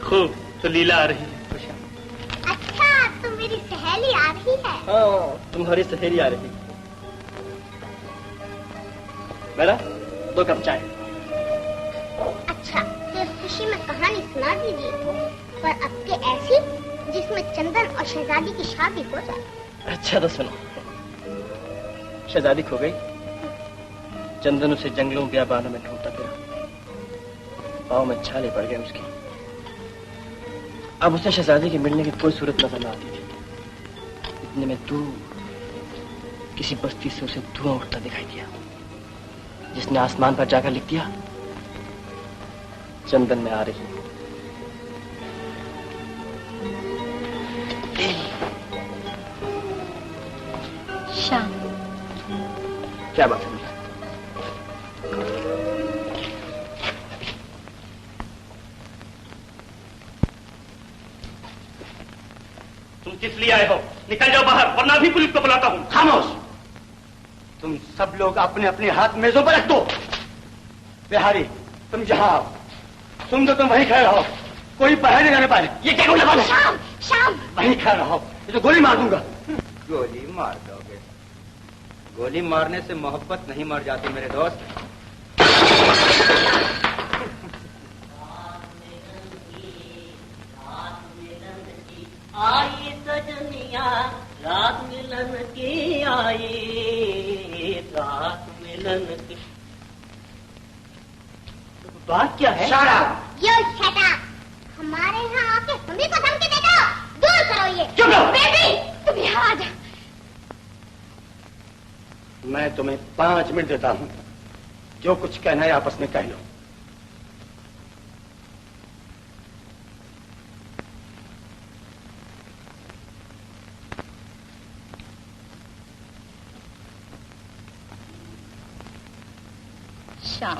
Speaker 9: खूब, तो लीला आ रही है।
Speaker 10: अच्छा, तो मेरी सहेली आ रही है।
Speaker 2: हाँ, तुम्हारी सहेली आ रही है। मेरा 2 कप चाय।
Speaker 10: अच्छा, तो इस खुशी में कहानी सुना दीजिए, पर अब के ऐसी जिसमें चंदन और शहजादी की शादी हो जाए।
Speaker 2: अच्छा तो सुनो। शहजादी खो गई, चंदन उसे जंगलों बियाबानों में ढूंढता फिरा, पाँव में छाले पड़ गए उसके। अब उसे शहजादी के मिलने की कोई सूरत नजर न आती थी। इतने में दूर किसी बस्ती से उसे धुआं उठता दिखाई दिया, जिसने आसमान पर जाकर लिख दिया, चंदन में आ रही।
Speaker 1: श्याम,
Speaker 2: क्या बात है?
Speaker 9: तुम किस लिए आए हो? निकल जाओ बाहर, वरना भी पुलिस को बुलाता हूँ।
Speaker 12: खामोश! तुम सब लोग अपने अपने हाथ मेजों पर रख दो। बिहारी, तुम जहां आओ। तुम वहीं खड़े रहो, कोई बाहर नहीं जाने पाए। ये क्या लगा?
Speaker 10: श्याम, श्याम,
Speaker 12: वहीं खड़े रहो, ये तो गोली मार दूंगा।
Speaker 6: गोली मार दोगे? गोली मारने से मोहब्बत नहीं मर जाती मेरे दोस्त।
Speaker 11: आई सजनिया रात मिलन की, आई रात मिलन की। बात क्या है?
Speaker 10: यो shut up! हमारे यहाँ आके हमें को धमकी देता हो? दूर करो ये।
Speaker 12: चुप रहो।
Speaker 10: बेबी, तुम यहाँ आ जाओ।
Speaker 12: मैं तुम्हें 5 मिनट देता हूं, जो कुछ कहना है आपस में कह लो।
Speaker 1: श्याम,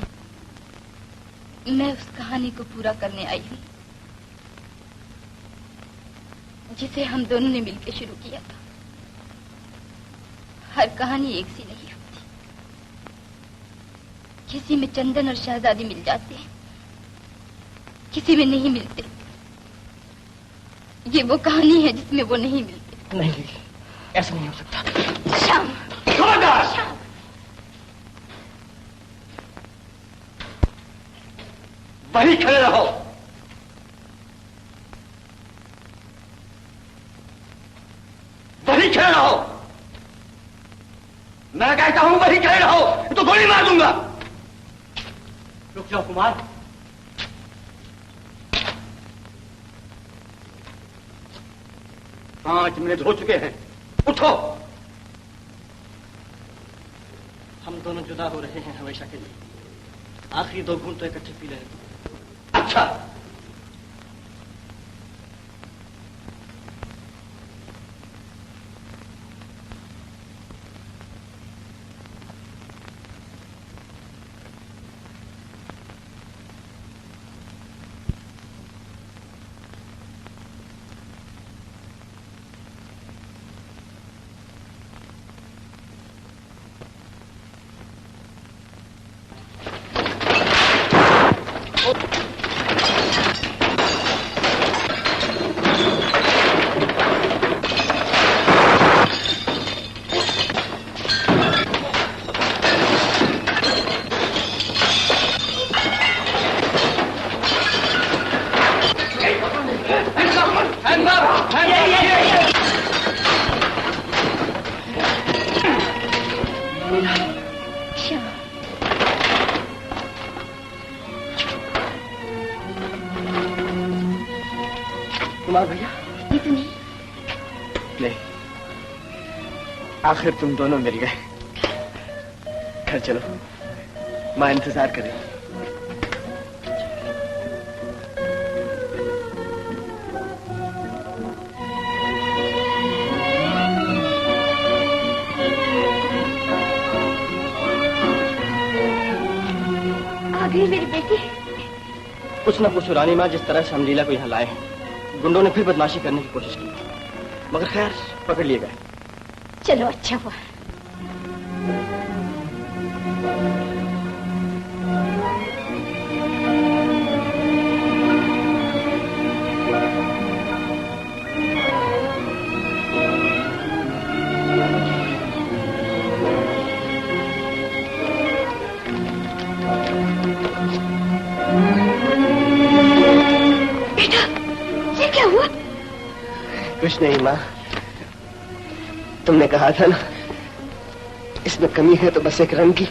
Speaker 1: मैं उस कहानी को पूरा करने आई हूँ जिसे हम दोनों ने मिलकर शुरू किया था। हर कहानी एक सी नहीं होती, किसी में चंदन और शहजादी मिल जाते हैं, किसी में नहीं मिलते। ये वो कहानी है जिसमें वो नहीं मिलते।
Speaker 2: नहीं, ऐसा नहीं हो सकता।
Speaker 1: श्याम,
Speaker 12: खबरदार!
Speaker 1: श्याम,
Speaker 12: वहीं खड़े रहो। वहीं खड़े रहो। मैं कहता हूं वहीं खड़े रहो, तो गोली मार दूंगा।
Speaker 4: रुक जाओ कुमार।
Speaker 12: पांच मिनट हो चुके हैं, उठो।
Speaker 2: हम दोनों जुदा हो रहे हैं हमेशा के लिए। आखिरी 2 घूंट तो इकट्ठे पी लेंगे।
Speaker 12: अच्छा,
Speaker 13: ले, आखिर तुम दोनों मिल गए। घर चलो, माँ इंतजार करें।
Speaker 1: आ गई मेरी बेटी।
Speaker 2: कुछ ना पूछो रानी माँ, जिस तरह से हम लीला को यहाँ लाए हैं, गुंडों ने फिर बदमाशी करने की कोशिश की, मगर खैर पकड़ लिए गए।
Speaker 1: चलो अच्छा हुआ।
Speaker 13: कुछ नहीं माँ, तुमने कहा था ना इसमें कमी है तो बस एक रंग की।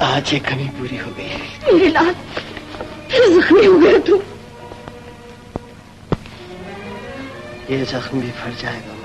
Speaker 13: आज ये कमी पूरी हो गई।
Speaker 1: मेरे लाल, फिर जख्मी हो गया तू।
Speaker 13: ये जख्म भी भर जाएगा।